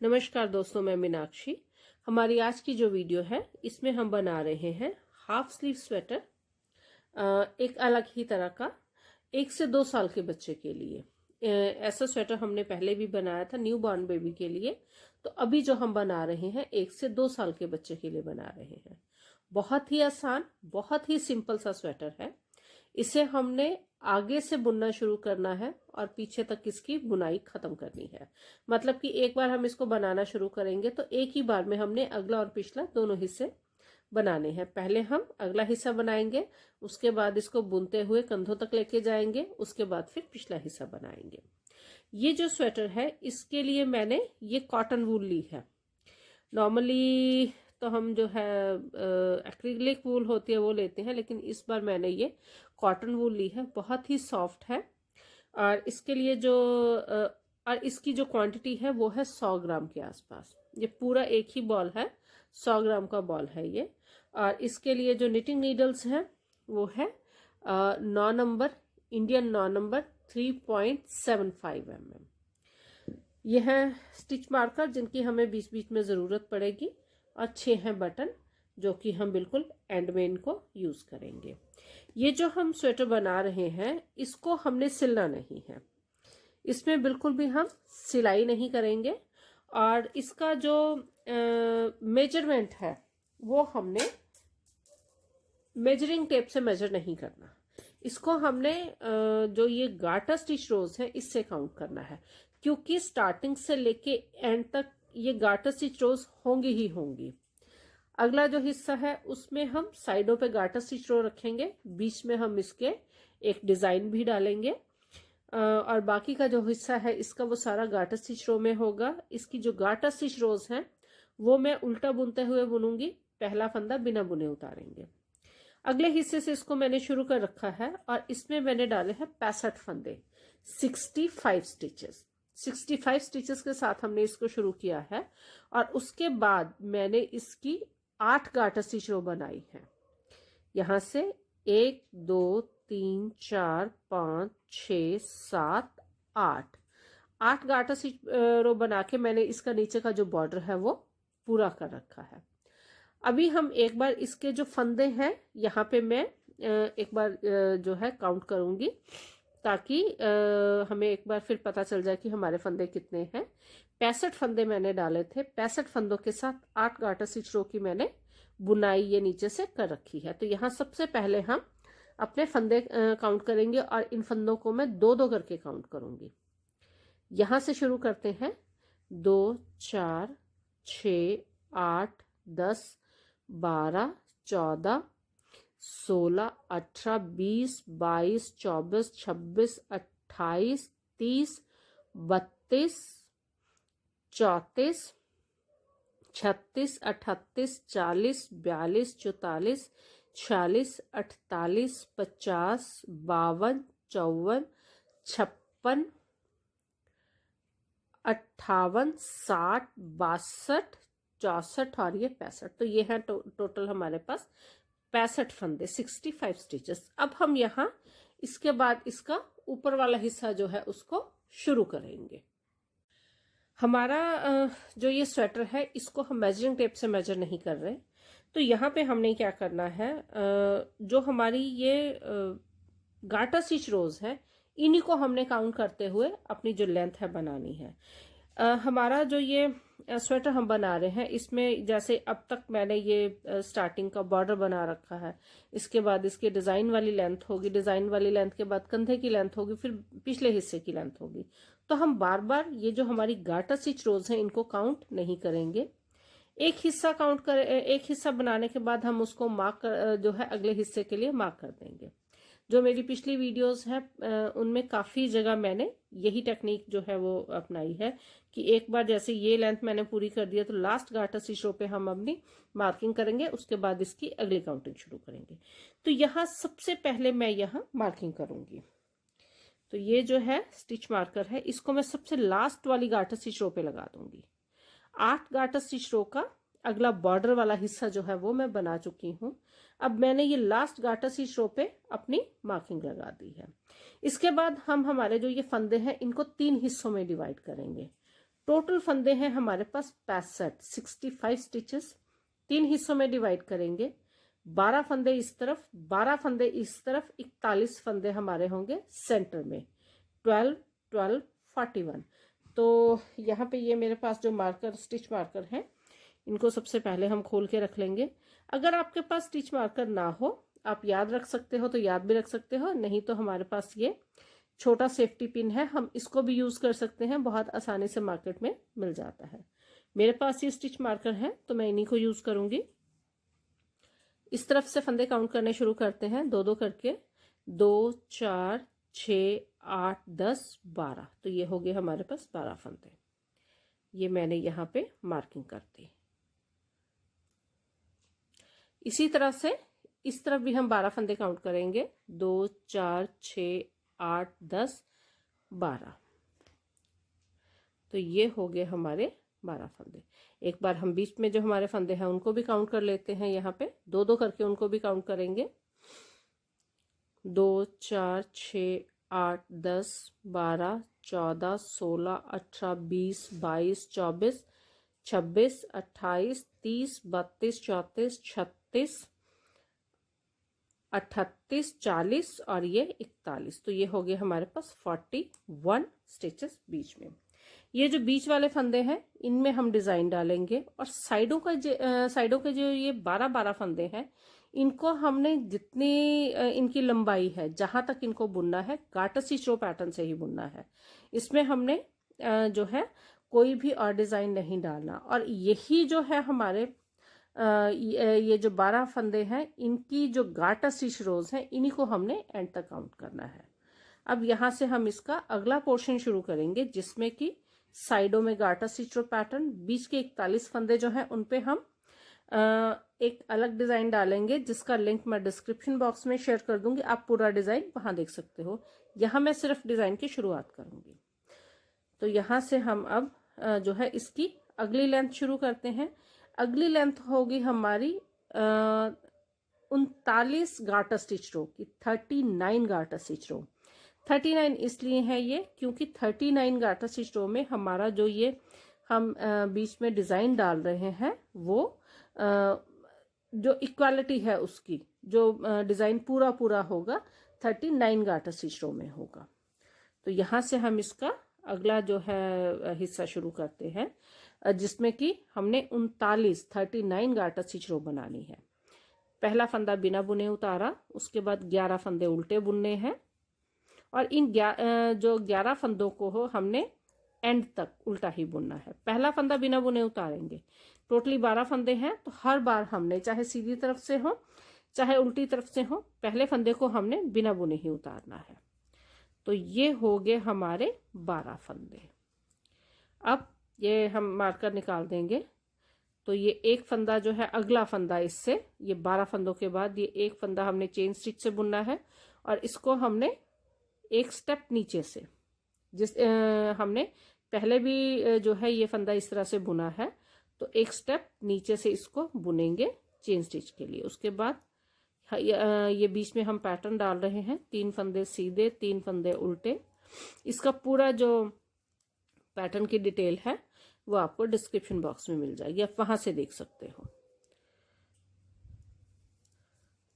नमस्कार दोस्तों, मैं मीनाक्षी। हमारी आज की जो वीडियो है इसमें हम बना रहे हैं हाफ स्लीव स्वेटर, एक अलग ही तरह का 1 से 2 साल के बच्चे के लिए। ऐसा स्वेटर हमने पहले भी बनाया था न्यू बॉर्न बेबी के लिए। तो अभी जो हम बना रहे हैं 1 से 2 साल के बच्चे के लिए बना रहे हैं। बहुत ही आसान, बहुत ही सिंपल सा स्वेटर है। इसे हमने आगे से बुनना शुरू करना है और पीछे तक इसकी बुनाई खत्म करनी है। मतलब कि एक बार हम इसको बनाना शुरू करेंगे तो एक ही बार में हमने अगला और पिछला दोनों हिस्से बनाने हैं। पहले हम अगला हिस्सा बनाएंगे, उसके बाद इसको बुनते हुए कंधों तक लेके जाएंगे, उसके बाद फिर पिछला हिस्सा बनाएंगे। ये जो स्वेटर है इसके लिए मैंने ये कॉटन वूल ली है। नॉर्मली तो हम जो है एक्रिलिक वूल होती है वो लेते हैं, लेकिन इस बार मैंने ये कॉटन वूल ली है। बहुत ही सॉफ्ट है और इसके लिए जो और इसकी जो क्वांटिटी है वो है 100 ग्राम के आसपास। ये पूरा एक ही बॉल है, 100 ग्राम का बॉल है ये। और इसके लिए जो निटिंग नीडल्स है वो है 9 नंबर, इंडियन 9 नंबर 3.75 mm। ये है स्टिच मार्कर जिनकी हमें बीच बीच में ज़रूरत पड़ेगी, और 6 हैं बटन जो कि हम बिल्कुल एंड में इनको यूज़ करेंगे। ये जो हम स्वेटर बना रहे हैं इसको हमने सिलना नहीं है, इसमें बिल्कुल भी हम सिलाई नहीं करेंगे। और इसका जो मेजरमेंट है वो हमने मेजरिंग टेप से मेजर नहीं करना। इसको हमने जो ये गार्टर स्टिच रोज है इससे काउंट करना है, क्योंकि स्टार्टिंग से लेके एंड तक ये गार्टर स्टिच रोज होंगी ही होंगी। अगला जो हिस्सा है उसमें हम साइडों पे गार्टर स्टिच रो रखेंगे, बीच में हम इसके एक डिजाइन भी डालेंगे, और बाकी का जो हिस्सा है इसका वो सारा गार्टर स्टिच रो में होगा। इसकी जो गार्टर स्टिच रोज हैं वो मैं उल्टा बुनते हुए बुनूंगी, पहला फंदा बिना बुने उतारेंगे। अगले हिस्से से इसको मैंने शुरू कर रखा है और इसमें मैंने डाले हैं 65 फंदे, 65 स्टिचेस। 65 स्टिचेस के साथ हमने इसको शुरू किया है और उसके बाद मैंने इसकी 8 गार्टर स्टिच रो बनाई है। यहां से 1 2 3 4 5 6 7 8 गार्टर स्टिच रो बना के मैंने इसका नीचे का जो बॉर्डर है वो पूरा कर रखा है। अभी हम एक बार इसके जो फंदे हैं यहाँ पे मैं एक बार जो है काउंट करूंगी, ताकि हमें एक बार फिर पता चल जाए कि हमारे फंदे कितने हैं। 65 फंदे मैंने डाले थे। 65 फंदों के साथ 8 गार्टर स्टिच रो की मैंने बुनाई ये नीचे से कर रखी है। तो यहाँ सबसे पहले हम अपने फंदे काउंट करेंगे और इन फंदों को मैं 2-2 करके काउंट करूंगी। यहाँ से शुरू करते हैं। 2 4 6 8 10 12 14 16 18 20 22 24 26 28 30 32 34 36 38 40 42 44 46 48 50 52 54 56 58 60 62 64 और ये 65। तो ये है टोटल हमारे पास 65 फंदे, 65 स्टिचेस। अब हम यहाँ इसके बाद इसका ऊपर वाला हिस्सा जो है उसको शुरू करेंगे। हमारा जो ये स्वेटर है इसको हम मेजरिंग टेप से मेजर नहीं कर रहे। तो यहाँ पे हमने क्या करना है, जो हमारी ये गार्टर स्टिच रोज है इन्हीं को हमने काउंट करते हुए अपनी जो लेंथ है बनानी है। हमारा जो ये स्वेटर हम बना रहे हैं इसमें जैसे अब तक मैंने ये स्टार्टिंग का बॉर्डर बना रखा है, इसके बाद इसकी डिजाइन वाली लेंथ होगी, डिजाइन वाली लेंथ के बाद कंधे की लेंथ होगी, फिर पिछले हिस्से की लेंथ होगी। तो हम बार बार ये जो हमारी गार्टर स्टिच रोज हैं इनको काउंट नहीं करेंगे। एक हिस्सा काउंट कर, एक हिस्सा बनाने के बाद हम उसको मार्क कर, जो है अगले हिस्से के लिए मार्क कर देंगे। जो मेरी पिछली वीडियोस हैं उनमें काफ़ी जगह मैंने यही टेक्निक जो है वो अपनाई है कि एक बार जैसे ये लेंथ मैंने पूरी कर दिया तो लास्ट गार्टर स्टिच रो पे हम अपनी मार्किंग करेंगे, उसके बाद इसकी अगली काउंटिंग शुरू करेंगे। तो यहाँ सबसे पहले मैं यहाँ मार्किंग करूंगी। तो ये जो है स्टिच मार्कर है, इसको मैं सबसे लास्ट वाली गार्टर स्टिच रो पे लगा दूंगी। 8 गार्टर स्टिच रो का अगला बॉर्डर वाला हिस्सा जो है वो मैं बना चुकी हूँ। अब मैंने ये लास्ट गार्टर स्टिच रो पे अपनी मार्किंग लगा दी है। इसके बाद हम हमारे जो ये फंदे हैं इनको 3 हिस्सों में डिवाइड करेंगे। टोटल फंदे हैं हमारे पास 65 स्टिचेस। 3 हिस्सों में डिवाइड करेंगे, 12 फंदे इस तरफ, 12 फंदे इस तरफ, 41 फंदे हमारे होंगे सेंटर में। 12 12 41। तो यहाँ पे ये मेरे पास जो मार्कर, स्टिच मार्कर है, इनको सबसे पहले हम खोल के रख लेंगे। अगर आपके पास स्टिच मार्कर ना हो, आप याद रख सकते हो तो याद भी रख सकते हो, नहीं तो हमारे पास ये छोटा सेफ्टी पिन है, हम इसको भी यूज कर सकते हैं, बहुत आसानी से मार्केट में मिल जाता है। मेरे पास ये स्टिच मार्कर है तो मैं इन्हीं को यूज करूंगी। इस तरफ से फंदे काउंट करने शुरू करते हैं, 2-2 करके। 2 4 6 8 10 12। तो ये हो गए हमारे पास 12 फंदे। ये मैंने यहाँ पे मार्किंग कर दी। इसी तरह से इस तरफ भी हम 12 फंदे काउंट करेंगे, 2 4 6 8 10 12। तो ये हो गए हमारे 12 फंदे। एक बार हम बीच में जो हमारे फंदे हैं उनको भी काउंट कर लेते हैं। यहाँ पे 2-2 करके उनको भी काउंट करेंगे। 2 4 6 8 10 12 14 16 18 20 22 24 26 28 30 32 34 36 38 40 और ये 41। तो ये हो गए हमारे पास 41 स्टिचेस बीच में। ये जो बीच वाले फंदे हैं इनमें हम डिजाइन डालेंगे, और साइडों के जो ये 12-12 फंदे हैं, इनको हमने जितनी इनकी लंबाई है, जहां तक इनको बुनना है, गाटर स्टिच रो पैटर्न से ही बुनना है। इसमें हमने जो है कोई भी और डिजाइन नहीं डालना। और यही जो है हमारे ये जो 12 फंदे हैं, इनकी जो गाटर स्टिच रोज हैं, इन्हीं को हमने एंड तक काउंट करना है। अब यहाँ से हम इसका अगला पोर्शन शुरू करेंगे, जिसमें कि साइडों में गाटर स्टिच रो पैटर्न, बीच के 41 फंदे जो हैं उन पे हम एक अलग डिजाइन डालेंगे, जिसका लिंक मैं डिस्क्रिप्शन बॉक्स में शेयर कर दूंगी। आप पूरा डिजाइन वहां देख सकते हो। यहाँ मैं सिर्फ डिजाइन की शुरुआत करूंगी। तो यहाँ से हम अब जो है इसकी अगली लेंथ शुरू करते हैं। अगली लेंथ होगी हमारी 39 गाटर स्टिच रो की, 39 गाटर स्टिच रो। 39 इसलिए है ये क्योंकि 39 गाटर स्टिच रो में हमारा जो ये हम बीच में डिजाइन डाल रहे हैं, वो जो इक्वालिटी है उसकी, जो डिजाइन पूरा होगा 39 गाटर स्टिच रो में होगा। तो यहाँ से हम इसका अगला जो है हिस्सा शुरू करते हैं, जिसमें कि हमने 39 गाटर स्टिच रो बनानी है। पहला फंदा बिना बुने उतारा, उसके बाद 11 फंदे उल्टे बुनने हैं, और इन जो 11 फंदों को हो हमने एंड तक उल्टा ही बुनना है। पहला फंदा बिना बुने उतारेंगे। टोटली 12 फंदे हैं, तो हर बार हमने, चाहे सीधी तरफ से हो चाहे उल्टी तरफ से हो, पहले फंदे को हमने बिना बुने ही उतारना है। तो ये हो गए हमारे 12 फंदे। अब ये हम मार्कर निकाल देंगे। तो ये एक फंदा जो है, अगला फंदा इससे, ये 12 फंदों के बाद ये एक फंदा हमने चेन स्टिच से बुनना है, और इसको हमने एक स्टेप नीचे से, जिस हमने पहले भी जो है ये फंदा इस तरह से बुना है, तो एक स्टेप नीचे से इसको बुनेंगे चेन स्टिच के लिए। उसके बाद ये बीच में हम पैटर्न डाल रहे हैं, 3 फंदे सीधे, 3 फंदे उल्टे। इसका पूरा जो पैटर्न की डिटेल है वो आपको डिस्क्रिप्शन बॉक्स में मिल जाएगी, आप वहां से देख सकते हो।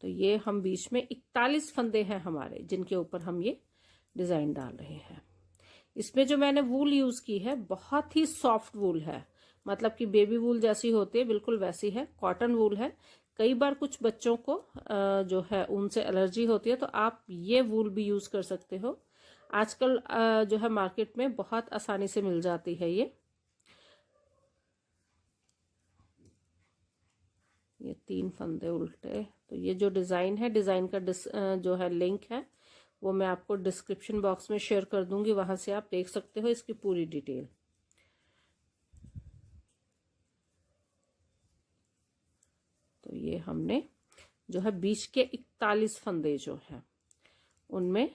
तो ये हम बीच में 41 फंदे हैं हमारे, जिनके ऊपर हम ये डिजाइन डाल रहे हैं। इसमें जो मैंने वूल यूज की है, बहुत ही सॉफ्ट वूल है, मतलब कि बेबी वूल जैसी होती है, बिल्कुल वैसी है, कॉटन वूल है। कई बार कुछ बच्चों को जो है ऊन से एलर्जी होती है, तो आप ये वूल भी यूज कर सकते हो। आजकल जो है मार्केट में बहुत आसानी से मिल जाती है ये 3 फंदे उल्टे। तो ये जो डिजाइन है, डिजाइन का जो है लिंक है, वो मैं आपको डिस्क्रिप्शन बॉक्स में शेयर कर दूंगी, वहां से आप देख सकते हो इसकी पूरी डिटेल। तो ये हमने जो है बीच के 41 फंदे जो है उनमें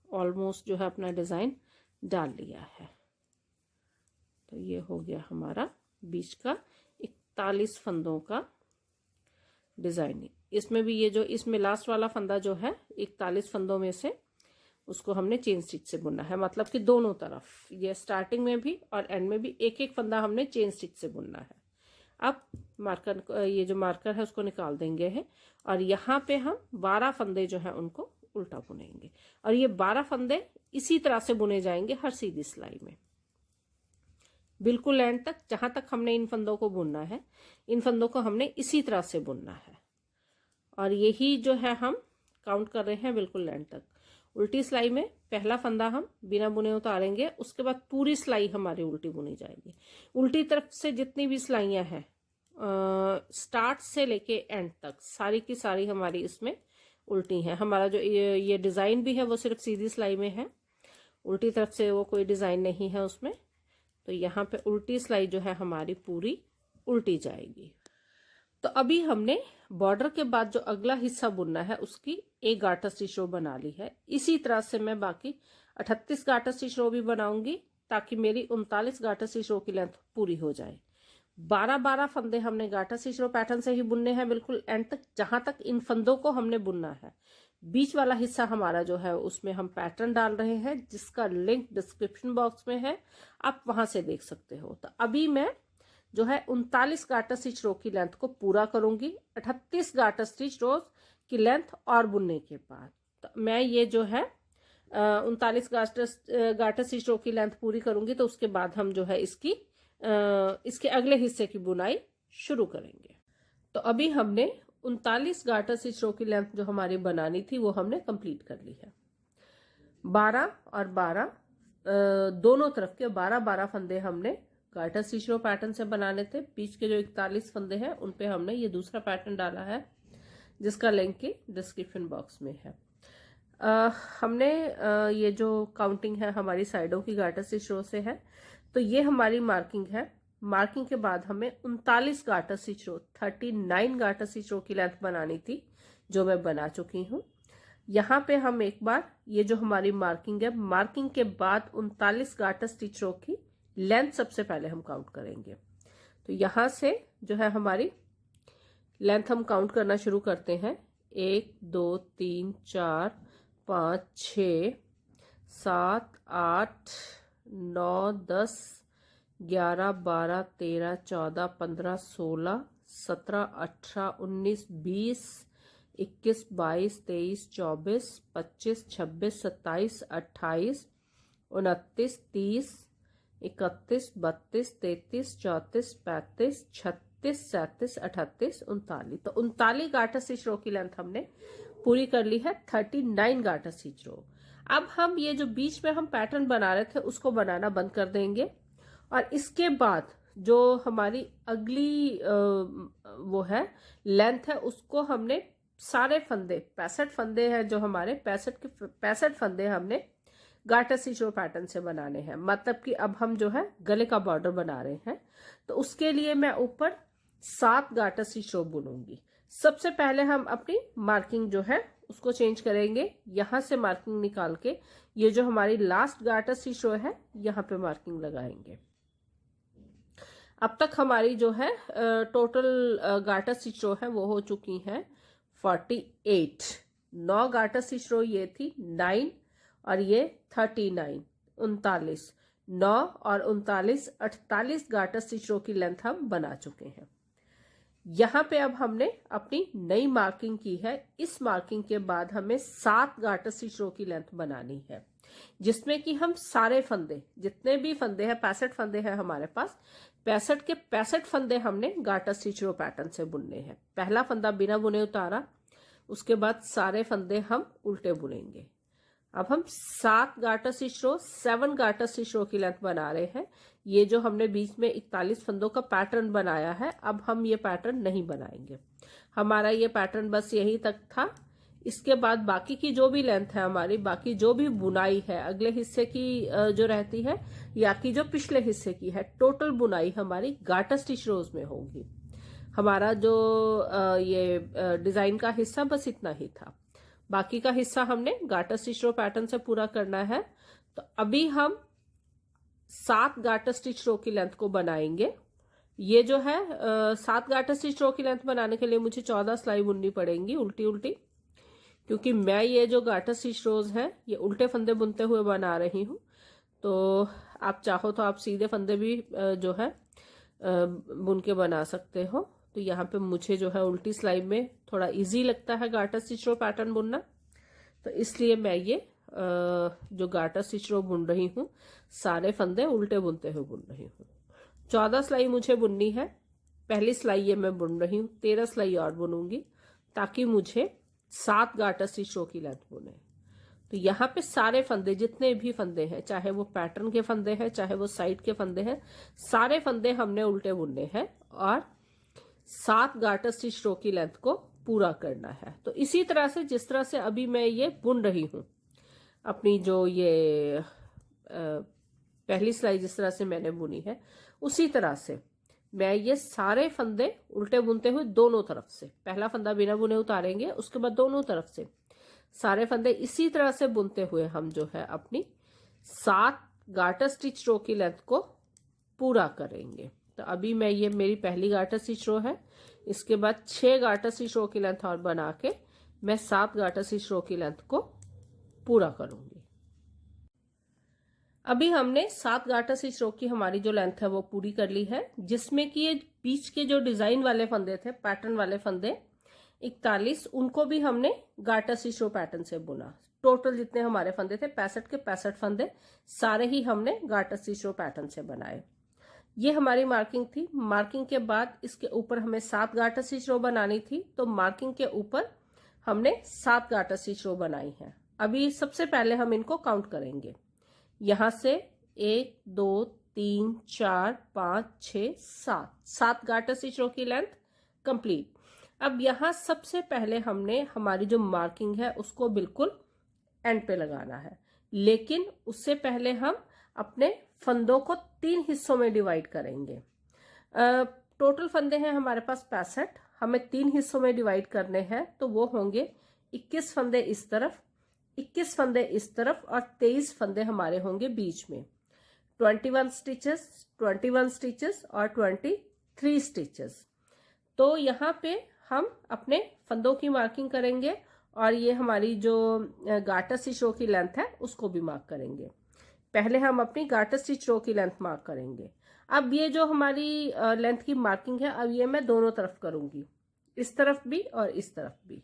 ऑलमोस्ट जो है अपना डिजाइन डाल लिया है। तो ये हो गया हमारा बीच का 41 फंदों का डिजाइनिंग। इसमें भी ये जो इसमें लास्ट वाला फंदा जो है 41 फंदों में से उसको हमने चेन स्टिच से बुनना है, मतलब कि दोनों तरफ, ये स्टार्टिंग में भी और एंड में भी एक एक फंदा हमने चेन स्टिच से बुनना है। अब मार्कर, ये जो मार्कर है उसको निकाल देंगे है, और यहाँ पे हम 12 फंदे जो है उनको उल्टा बुनेंगे, और ये 12 फंदे इसी तरह से बुने जाएंगे हर सीधी सिलाई में, बिल्कुल एंड तक। जहां तक हमने इन फंदों को बुनना है, इन फंदों को हमने इसी तरह से बुनना है, और यही जो है हम काउंट कर रहे हैं बिल्कुल एंड तक। उल्टी सिलाई में पहला फंदा हम बिना बुने उतारेंगे, उसके बाद पूरी सिलाई हमारी उल्टी बुनी जाएगी। उल्टी तरफ से जितनी भी सिलाइयां हैं स्टार्ट से लेके एंड तक, सारी की सारी हमारी इसमें उल्टी हैं। हमारा जो ये डिज़ाइन भी है वो सिर्फ सीधी सिलाई में है, उल्टी तरफ से वो कोई डिज़ाइन नहीं है उसमें। तो यहाँ पे उल्टी सिलाई जो है हमारी पूरी उल्टी जाएगी। तो अभी हमने बॉर्डर के बाद जो अगला हिस्सा बुनना है उसकी एक गाटर स्टिच रो बना ली है। इसी तरह से मैं बाकी 38 गाटर स्टिच रो भी बनाऊंगी, ताकि मेरी 39 गाटर स्टिच रो की लेंथ पूरी हो जाए। 12-12 फंदे हमने गाटर स्टिच रो पैटर्न से ही बुनने हैं बिल्कुल एंड तक, जहां तक इन फंदों को हमने बुनना है। बीच वाला हिस्सा हमारा जो है उसमें हम पैटर्न डाल रहे हैं, जिसका लिंक डिस्क्रिप्शन बॉक्स में है, आप वहां से देख सकते हो। तो अभी मैं जो है 39 गाटर स्टिच रो की लेंथ को पूरा करूंगी 38 गाटर स्टिच रो की लेंथ और बुनने के बाद। तो मैं ये जो है 39 गाटर स्टिच रो की लेंथ पूरी करूंगी, तो उसके बाद हम जो है इसके अगले हिस्से की बुनाई शुरू करेंगे। तो अभी हमने 39 गाटर स्टिच रो की लेंथ जो हमारी बनानी थी वो हमने कंप्लीट कर ली है। 12 और 12 दोनों तरफ के 12-12 फंदे हमने गाटर स्टिच रो पैटर्न से बनाने थे। बीच के जो 41 फंदे हैं उन पे हमने ये दूसरा पैटर्न डाला है, जिसका लिंक डिस्क्रिप्शन बॉक्स में है। हमने ये जो काउंटिंग है हमारी साइडों की गाटर स्टिच रो से है, तो ये हमारी मार्किंग है। मार्किंग के बाद हमें 39 गाटर स्टिच रो 39 गाटर स्टिच रो की लेंथ बनानी थी, जो मैं बना चुकी हूँ। यहाँ पे हम एक बार ये जो हमारी मार्किंग है, मार्किंग के बाद 39 गाटर स्टिच रो की लेंथ सबसे पहले हम काउंट करेंगे। तो यहाँ से जो है हमारी लेंथ हम काउंट करना शुरू करते हैं। 1 2 3 4 5 6 7 8 9 10 11 12 13 14 15 16 17 18 19 20 21 22 23 24 25 26 27 28 29 30 31 32 33 34 35 36 37 38 39। तो 39 गाटर स्टिच रो की लेंथ हमने पूरी कर ली है 39 गाटर स्टिच रो। अब हम ये जो बीच में हम पैटर्न बना रहे थे उसको बनाना बंद कर देंगे, और इसके बाद जो हमारी अगली वो है लेंथ है, उसको हमने सारे फंदे 65 फंदे हैं जो हमारे 65 फंदे हमने गाटर स्टिच रो पैटर्न से बनाने हैं। मतलब कि अब हम जो है गले का बॉर्डर बना रहे हैं, तो उसके लिए मैं ऊपर 7 गाटर स्टिच रो बुनूंगी। सबसे पहले हम अपनी मार्किंग जो है उसको चेंज करेंगे। यहां से मार्किंग निकाल के ये जो हमारी लास्ट गाटर स्टिच रो है यहाँ पे मार्किंग लगाएंगे। अब तक हमारी जो है टोटल गाटर स्टिच रो है वो हो चुकी है 48। 9 गाटर स्टिच रो ये थी 9, और ये 39 39 9 और 39 48 गाटर स्टिच रो की लेंथ हम बना चुके हैं। यहाँ पे अब हमने अपनी नई मार्किंग की है। इस मार्किंग के बाद हमें 7 गाटर स्टिच रो की लेंथ बनानी है, जिसमें कि हम सारे फंदे, जितने भी फंदे हैं 65 फंदे हैं हमारे पास, 65 के 65 फंदे हमने गाटर स्टिच रो पैटर्न से बुनने हैं। पहला फंदा बिना बुने उतारा, उसके बाद सारे फंदे हम उल्टे बुनेंगे। अब हम 7 गाटर स्टिच रो 7 गाटर स्टिच रो की लेंथ बना रहे हैं। ये जो हमने बीच में 41 फंदों का पैटर्न बनाया है, अब हम ये पैटर्न नहीं बनाएंगे। हमारा ये पैटर्न बस यहीं तक था। इसके बाद बाकी की जो भी लेंथ है हमारी, बाकी जो भी बुनाई है अगले हिस्से की जो रहती है या कि जो पिछले हिस्से की है, टोटल बुनाई हमारी गाटर स्टिच रोज में होगी। हमारा जो ये डिजाइन का हिस्सा बस इतना ही था, बाकी का हिस्सा हमने गाटर स्टिच रो पैटर्न से पूरा करना है। तो अभी हम 7 गाटर स्टिच रो की लेंथ को बनाएंगे। ये जो है 7 गाटर स्टिच रो की लेंथ बनाने के लिए मुझे 14 सिलाई बुननी पड़ेंगी उल्टी उल्टी, क्योंकि मैं ये जो गार्टर स्टिच रोज है ये उल्टे फंदे बुनते हुए बना रही हूँ। तो आप चाहो तो आप सीधे फंदे भी जो है बुन के बना सकते हो। तो यहाँ पे मुझे जो है उल्टी सिलाई में थोड़ा इजी लगता है गार्टर स्टिच रो पैटर्न बुनना, तो इसलिए मैं ये जो गार्टर स्टिच रो बुन रही हूँ सारे फंदे उल्टे बुनते हुए बुन रही हूँ। 14 सिलाई मुझे बुननी है। पहली सिलाई ये मैं बुन रही हूँ, 13 सिलाई और बुनूंगी ताकि मुझे 7 गार्टर स्टिच रो की लेंथ बुने। तो यहाँ पे सारे फंदे जितने भी फंदे हैं, चाहे वो पैटर्न के फंदे हैं चाहे वो साइड के फंदे हैं, सारे फंदे हमने उल्टे बुनने हैं और 7 गार्टर स्टिच रो की लेंथ को पूरा करना है। तो इसी तरह से जिस तरह से अभी मैं ये बुन रही हूँ अपनी जो ये पहली सिलाई जिस तरह से मैंने बुनी है उसी तरह से मैं ये सारे फंदे उल्टे बुनते हुए दोनों तरफ से, पहला फंदा बिना बुने उतारेंगे, उसके बाद दोनों तरफ से सारे फंदे इसी तरह से बुनते हुए हम जो है अपनी 7 गार्टर स्टिच रो की लेंथ को पूरा करेंगे। तो अभी मैं ये मेरी पहली गार्टर स्टिच रो है, इसके बाद 6 गार्टर स्टिच रो की लेंथ और बना के मैं 7 गार्टर स्टिच रो की लेंथ को पूरा करूंगी। अभी हमने 7 गार्टर स्टिच रो की हमारी जो लेंथ है वो पूरी कर ली है, जिसमें कि ये बीच के जो डिजाइन वाले फंदे थे, पैटर्न वाले फंदे 41, उनको भी हमने गार्टर स्टिच रो पैटर्न से बुना। टोटल जितने हमारे फंदे थे 65 के 65 फंदे सारे ही हमने गार्टर स्टिच रो पैटर्न से बनाए। ये हमारी मार्किंग थी। मार्किंग के बाद इसके ऊपर हमें 7 गार्टर स्टिच रो बनानी थी, तो मार्किंग के ऊपर हमने 7 गार्टर स्टिच रो बनाई है। अभी सबसे पहले हम इनको काउंट करेंगे। यहां से 1 2 3 4 5 6 7 गार्टर स्टिच रो की लेंथ कंप्लीट। अब यहां सबसे पहले हमने हमारी जो मार्किंग है उसको बिल्कुल एंड पे लगाना है, लेकिन उससे पहले हम अपने फंदों को 3 हिस्सों में डिवाइड करेंगे। टोटल फंदे हैं हमारे पास 65, हमें 3 हिस्सों में डिवाइड करने हैं, तो वो होंगे 21 फंदे इस तरफ, 21 फंदे इस तरफ और 23 फंदे हमारे होंगे बीच में। 21 स्टिचेस, 21 स्टिचेस और 23 स्टिचेस। तो यहाँ पे हम अपने फंदों की मार्किंग करेंगे और ये हमारी जो गार्टर स्टिच रो की लेंथ है उसको भी मार्क करेंगे। पहले हम अपनी गार्टर स्टिच रो की लेंथ मार्क करेंगे। अब ये जो हमारी लेंथ की मार्किंग है, अब ये मैं दोनों तरफ करूंगी, इस तरफ भी और इस तरफ भी।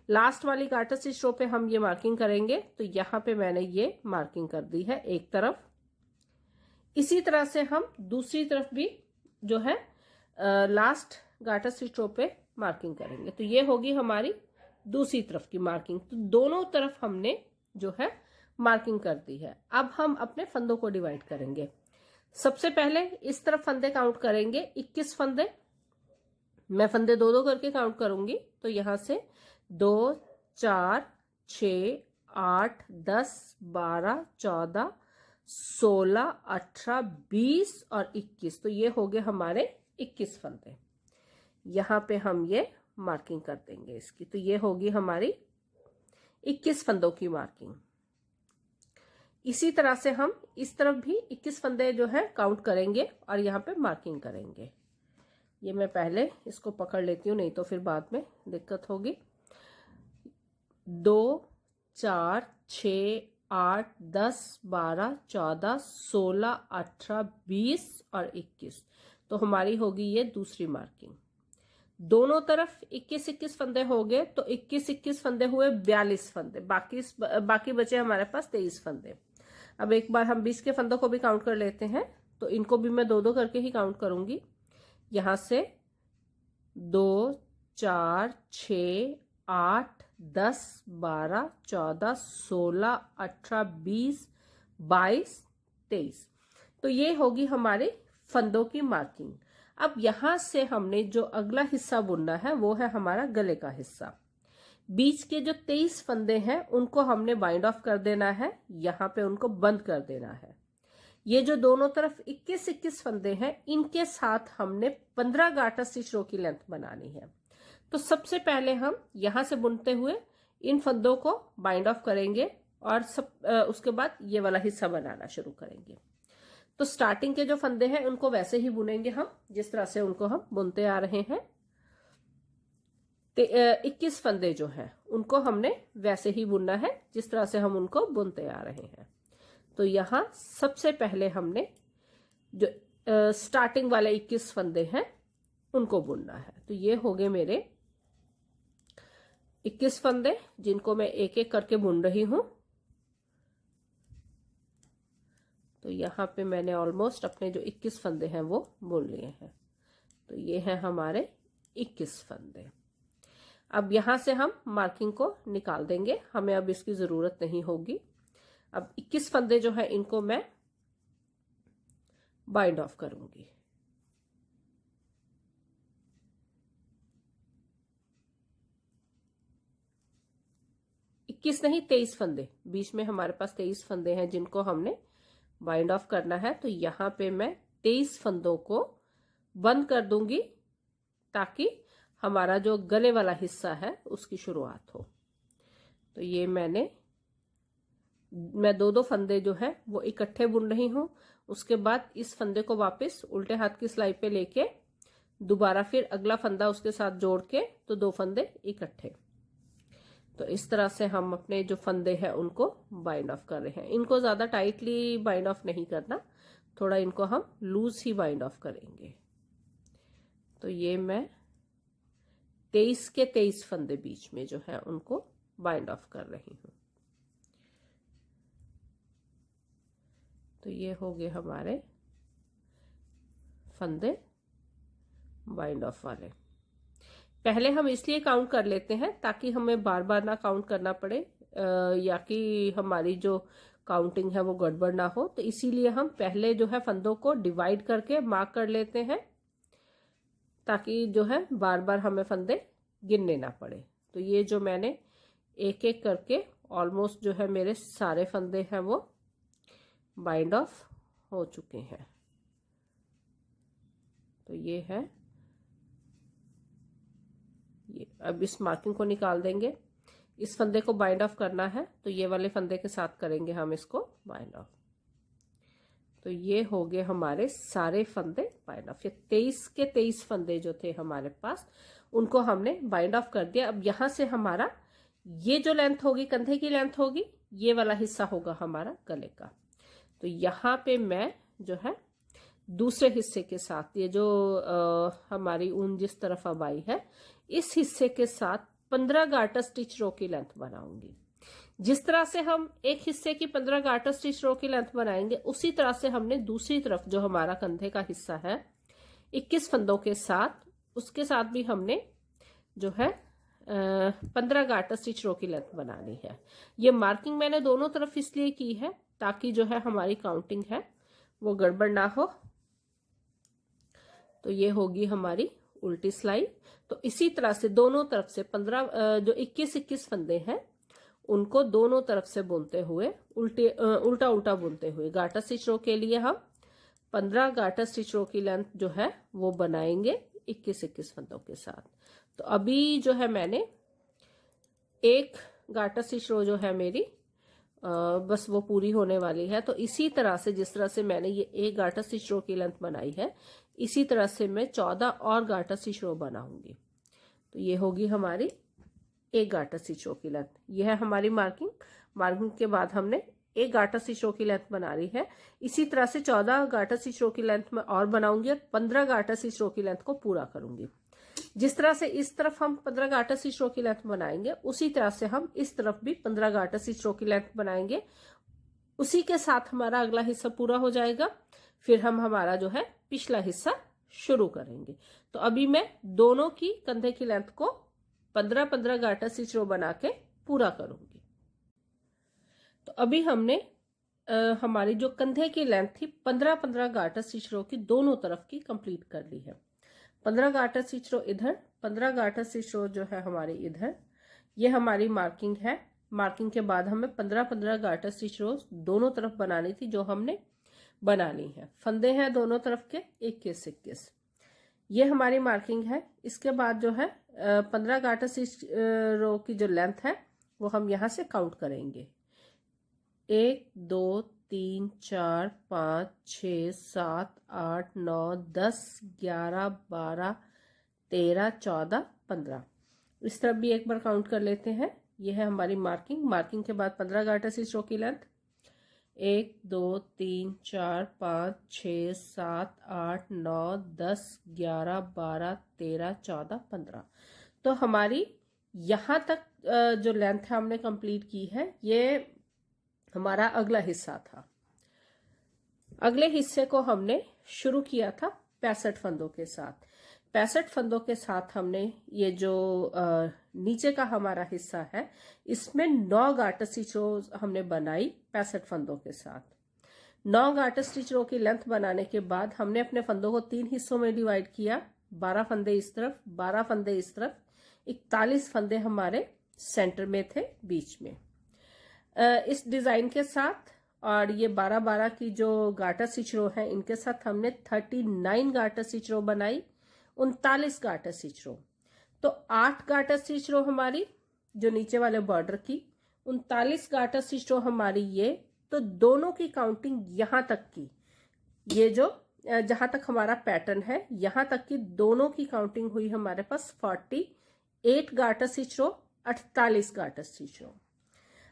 लास्ट वाली गार्टर स्टिच रो पे हम ये मार्किंग करेंगे, तो यहाँ पे मैंने ये मार्किंग कर दी है एक तरफ। इसी तरह से हम दूसरी तरफ भी जो है लास्ट गार्टर स्टिच रो पे मार्किंग करेंगे। तो ये होगी हमारी दूसरी तरफ की मार्किंग। तो दोनों तरफ हमने जो है मार्किंग कर दी है। अब हम अपने फंदों को डिवाइड करेंगे। सबसे पहले इस तरफ फंदे काउंट करेंगे, 21 फंदे। मैं फंदे 2-2 करके काउंट करूंगी, तो यहां से 2 4 6 8 10 12 14 16 18 20 और 21। तो ये हो गए हमारे 21 फंदे। यहाँ पे हम ये मार्किंग कर देंगे इसकी। तो ये होगी हमारी 21 फंदों की मार्किंग। इसी तरह से हम इस तरफ भी 21 फंदे जो है काउंट करेंगे और यहाँ पे मार्किंग करेंगे। ये मैं पहले इसको पकड़ लेती हूँ, नहीं तो फिर बाद में दिक्कत होगी। 2 4 6 8 10 12 14 16 18 20 और 21। तो हमारी होगी ये दूसरी मार्किंग। दोनों तरफ 21-21 फंदे हो गए, तो 21-21 फंदे हुए 42 फंदे। बाकी बचे हमारे पास 23 फंदे। अब एक बार हम 20 के फंदों को भी काउंट कर लेते हैं, तो इनको भी मैं 2-2 करके ही काउंट करूंगी। यहां से 2 4 6 8 10 12 14 16 18 20 22 23। तो ये होगी हमारे फंदों की मार्किंग। अब यहां से हमने जो अगला हिस्सा बुनना है वो है हमारा गले का हिस्सा। बीच के जो 23 फंदे हैं उनको हमने बाइंड ऑफ कर देना है, यहाँ पे उनको बंद कर देना है। ये जो दोनों तरफ 21-21 फंदे हैं इनके साथ हमने 15 गार्टर स्टिच रो की लेंथ बनानी है। तो सबसे पहले हम यहाँ से बुनते हुए इन फंदों को बाइंड ऑफ करेंगे और उसके बाद ये वाला हिस्सा बनाना शुरू करेंगे। तो स्टार्टिंग के जो फंदे हैं उनको वैसे ही बुनेंगे हम जिस तरह से उनको हम बुनते आ रहे हैं। 21 फंदे जो है उनको हमने वैसे ही बुनना है जिस तरह से हम उनको बुनते आ रहे हैं। तो यहाँ सबसे पहले हमने जो स्टार्टिंग वाले 21 फंदे हैं उनको बुनना है। तो ये हो गए मेरे 21 फंदे जिनको मैं एक एक करके बुन रही हूं। तो यहाँ पे मैंने ऑलमोस्ट अपने जो 21 फंदे हैं वो बुन लिए हैं। तो ये हैं हमारे 21 फंदे। अब यहाँ से हम मार्किंग को निकाल देंगे, हमें अब इसकी ज़रूरत नहीं होगी। अब 21 फंदे जो है इनको मैं बाइंड ऑफ करूंगी। इक्कीस नहीं 23 फंदे, बीच में हमारे पास 23 फंदे हैं जिनको हमने बाइंड ऑफ करना है। तो यहाँ पे मैं 23 फंदों को बंद कर दूंगी ताकि हमारा जो गले वाला हिस्सा है उसकी शुरुआत हो। तो ये मैं दो दो फंदे जो है वो इकट्ठे बुन रही हूँ। उसके बाद इस फंदे को वापस उल्टे हाथ की सिलाई पे लेके दोबारा फिर अगला फंदा उसके साथ जोड़ के तो 2 फंदे इकट्ठे। तो इस तरह से हम अपने जो फंदे हैं उनको बाइंड ऑफ कर रहे हैं। इनको ज़्यादा टाइटली बाइंड ऑफ नहीं करना, थोड़ा इनको हम लूज ही बाइंड ऑफ करेंगे। तो ये मैं 23 के 23 फंदे बीच में जो है उनको बाइंड ऑफ कर रही हूँ। तो ये हो गए हमारे फंदे बाइंड ऑफ वाले। पहले हम इसलिए काउंट कर लेते हैं ताकि हमें बार बार ना काउंट करना पड़े या कि हमारी जो काउंटिंग है वो गड़बड़ ना हो। तो इसीलिए हम पहले जो है फंदों को डिवाइड करके मार्क कर लेते हैं ताकि जो है बार बार हमें फंदे गिनने ना पड़े। तो ये जो मैंने एक एक करके ऑलमोस्ट जो है मेरे सारे फंदे हैं वो बाइंड ऑफ हो चुके हैं। तो ये है, ये अब इस मार्किंग को निकाल देंगे। इस फंदे को बाइंड ऑफ करना है तो ये वाले फंदे के साथ करेंगे हम इसको बाइंड ऑफ। तो ये हो गए हमारे सारे फंदे बाइंड ऑफ। ये 23 के 23 फंदे जो थे हमारे पास उनको हमने बाइंड ऑफ कर दिया। अब यहाँ से हमारा ये जो लेंथ होगी कंधे की लेंथ होगी, ये वाला हिस्सा होगा हमारा गले का। तो यहाँ पे मैं जो है दूसरे हिस्से के साथ ये जो हमारी ऊन जिस तरफ अब आई है इस हिस्से के साथ 15 गार्टर स्टिच रो की लेंथ बनाऊंगी। जिस तरह से हम एक हिस्से की 15 गार्टर स्टिच रो की लेंथ बनाएंगे उसी तरह से हमने दूसरी तरफ जो हमारा कंधे का हिस्सा है 21 फंदों के साथ उसके साथ भी हमने जो है 15 गार्टर स्टिच रो की लेंथ बनानी है। ये मार्किंग मैंने दोनों तरफ इसलिए की है ताकि जो है हमारी काउंटिंग है वो गड़बड़ ना हो। तो ये होगी हमारी उल्टी सिलाई। तो इसी तरह से दोनों तरफ से 15 जो 21 फंदे हैं उनको दोनों तरफ से बुनते हुए उल्टा उल्टा बुनते हुए गार्टर स्टिच रो के लिए हम 15 गार्टर स्टिच रो की लेंथ जो है वो बनाएंगे 21 फंदों के साथ। तो अभी जो है मैंने एक गार्टर स्टिच रो जो है मेरी बस वो पूरी होने वाली है। तो इसी तरह से जिस तरह से मैंने ये एक गार्टर स्टिच रो की लेंथ बनाई है इसी तरह से मैं 14 और गार्टर स्टिच रो बनाऊंगी। तो ये होगी हमारी एक गार्टर स्टिच रो की लेंथ। ये है हमारी मार्किंग के बाद हमने एक गार्टर स्टिच रो की लेंथ बना ली है। इसी तरह से 14 गार्टर स्टिच रो की लेंथ में और बनाऊंगी और 15 गार्टर स्टिच रो की लेंथ को पूरा करूंगी। जिस तरह से इस तरफ हम 15 गार्टर स्टिच रो की लेंथ बनाएंगे उसी तरह से हम इस तरफ भी 15 गार्टर स्टिच रो की लेंथ बनाएंगे। उसी के साथ हमारा अगला हिस्सा पूरा हो जाएगा, फिर हम हमारा जो है पिछला हिस्सा शुरू करेंगे। तो अभी मैं दोनों की कंधे की लेंथ को 15-15 गार्टर स्टिच रो बना के पूरा करूंगी। तो अभी हमने हमारी जो कंधे की लेंथ थी 15-15 गार्टर स्टिच रो की दोनों तरफ की कंप्लीट कर ली है। 15 गार्टर स्टिच रो इधर, 15 गार्टर स्टिच रो जो है हमारी इधर। ये हमारी मार्किंग है। मार्किंग के बाद हमें 15-15 गार्टर स्टिच रो दोनों तरफ बनानी थी जो हमने बना ली है। फंदे हैं दोनों तरफ के 21-21। ये हमारी मार्किंग है। इसके बाद जो है 15 गार्टर स्टिच रो की जो लेंथ है वो हम यहाँ से काउंट करेंगे। 1 2 3 4 5 6 7 8 9 10 11 12 13 14 15। इस तरफ भी एक बार काउंट कर लेते हैं। ये है हमारी मार्किंग। मार्किंग के बाद 15 गार्टर स्टिच रो की लेंथ, 1 2 3 4 5 6 7 8 9 10 11 12 13 14 15। तो हमारी यहाँ तक जो लेंथ है हमने कंप्लीट की है। ये हमारा अगला हिस्सा था। अगले हिस्से को हमने शुरू किया था 65 फंदों के साथ। 65 फंदों के साथ हमने ये जो नीचे का हमारा हिस्सा है, इसमें 9 गार्टर स्टिच रो हमने बनाई 65 फंदों के साथ। 9 गार्टर स्टिच रो की लेंथ बनाने के बाद हमने अपने फंदों को 3 हिस्सों में डिवाइड किया। 12 फंदे इस तरफ, 12 फंदे इस तरफ, 41 फंदे हमारे सेंटर में थे, बीच में। इस डिजाइन के साथ और ये 12-12 की जो गार्टर स्टिच रो है, इनके साथ हमने 39 गार्टर स्टिच रो बनाई, 39 गार्टर स्टिच रो। तो 8 गार्टर स्टिच रो हमारी जो नीचे वाले बॉर्डर की, 39 गार्टर स्टिच रो हमारी ये। तो दोनों की काउंटिंग यहां तक की, ये जो जहां तक हमारा पैटर्न है, यहां तक की दोनों की काउंटिंग हुई हमारे पास 48 गार्टर स्टिच रो, 48 गार्टर स्टिच रो।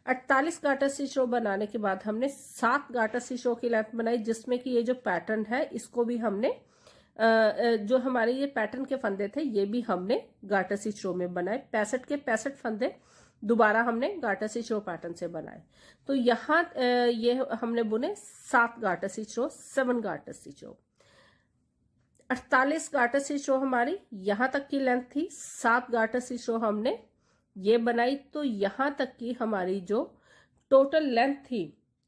48 गार्टर स्टिच रो बनाने के बाद हमने 7 गार्टर स्टिच रो की लेंथ बनाई, जिसमें कि ये जो पैटर्न है इसको भी हमने जो हमारे ये पैटर्न के फंदे थे, ये भी हमने गार्टर स्टिच रो में बनाए। 65 के 65 फंदे दोबारा हमने गार्टर स्टिच रो पैटर्न से बनाए। तो यहाँ ये हमने बुने 7 गार्टर स्टिच रो, 7 गार्टर स्टिच रो। 48 गार्टर स्टिच रो हमारी यहाँ तक की लेंथ थी, 7 गार्टर स्टिच रो हमने ये बनाई। तो यहां तक की हमारी जो टोटल लेंथ थी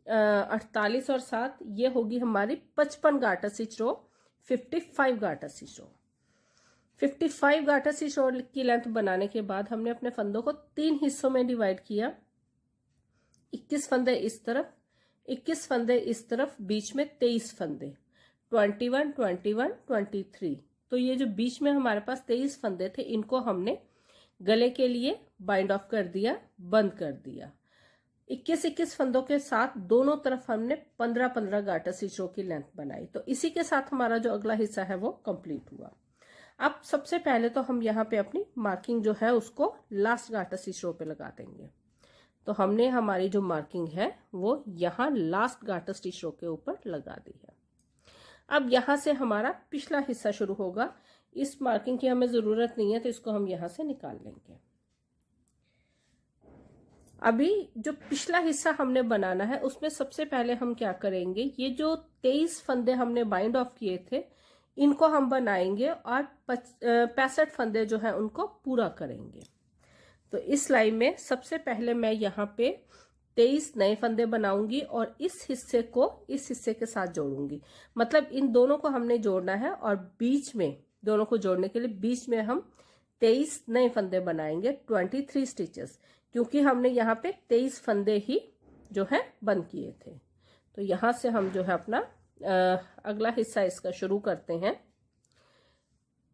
48 और 7, ये होगी हमारी 55 गार्टर स्टिच रो, 55 गार्टर स्टिच रो। 55 गार्टर स्टिच रो की लेंथ बनाने के बाद हमने अपने फंदों को 3 हिस्सों में डिवाइड किया। 21 फंदे इस तरफ, 21 फंदे इस तरफ, बीच में 23 फंदे, 21 21 23। तो ये जो बीच में हमारे पास 23 फंदे थे, इनको हमने गले के लिए बाइंड ऑफ कर दिया, बंद कर दिया। 21-21 फंदों के साथ दोनों तरफ हमने 15-15 गार्टर स्टिच रो की लेंथ बनाई। तो इसी के साथ हमारा जो अगला हिस्सा है वो कंप्लीट हुआ। अब सबसे पहले तो हम यहाँ पे अपनी मार्किंग जो है उसको लास्ट गार्टर स्टिच रो पे लगा देंगे। तो हमने हमारी जो मार्किंग है वो यहाँ लास्ट गार्टर स्टिच रो के ऊपर लगा दी है। अब यहाँ से हमारा पिछला हिस्सा शुरू होगा। इस मार्किंग की हमें जरूरत नहीं है, तो इसको हम यहां से निकाल लेंगे। अभी जो पिछला हिस्सा हमने बनाना है, उसमें सबसे पहले हम क्या करेंगे, ये जो 23 फंदे हमने बाइंड ऑफ किए थे, इनको हम बनाएंगे और 65 फंदे जो है उनको पूरा करेंगे। तो इस लाइन में सबसे पहले मैं यहाँ पे 23 नए फंदे बनाऊंगी और इस हिस्से को इस हिस्से के साथ जोड़ूंगी। मतलब इन दोनों को हमने जोड़ना है और बीच में, दोनों को जोड़ने के लिए बीच में हम 23 नए फंदे बनाएंगे, 23 स्टिचेस, क्योंकि हमने यहाँ पे 23 फंदे ही जो है बंद किए थे। तो यहाँ से हम जो है अपना अगला हिस्सा इसका शुरू करते हैं।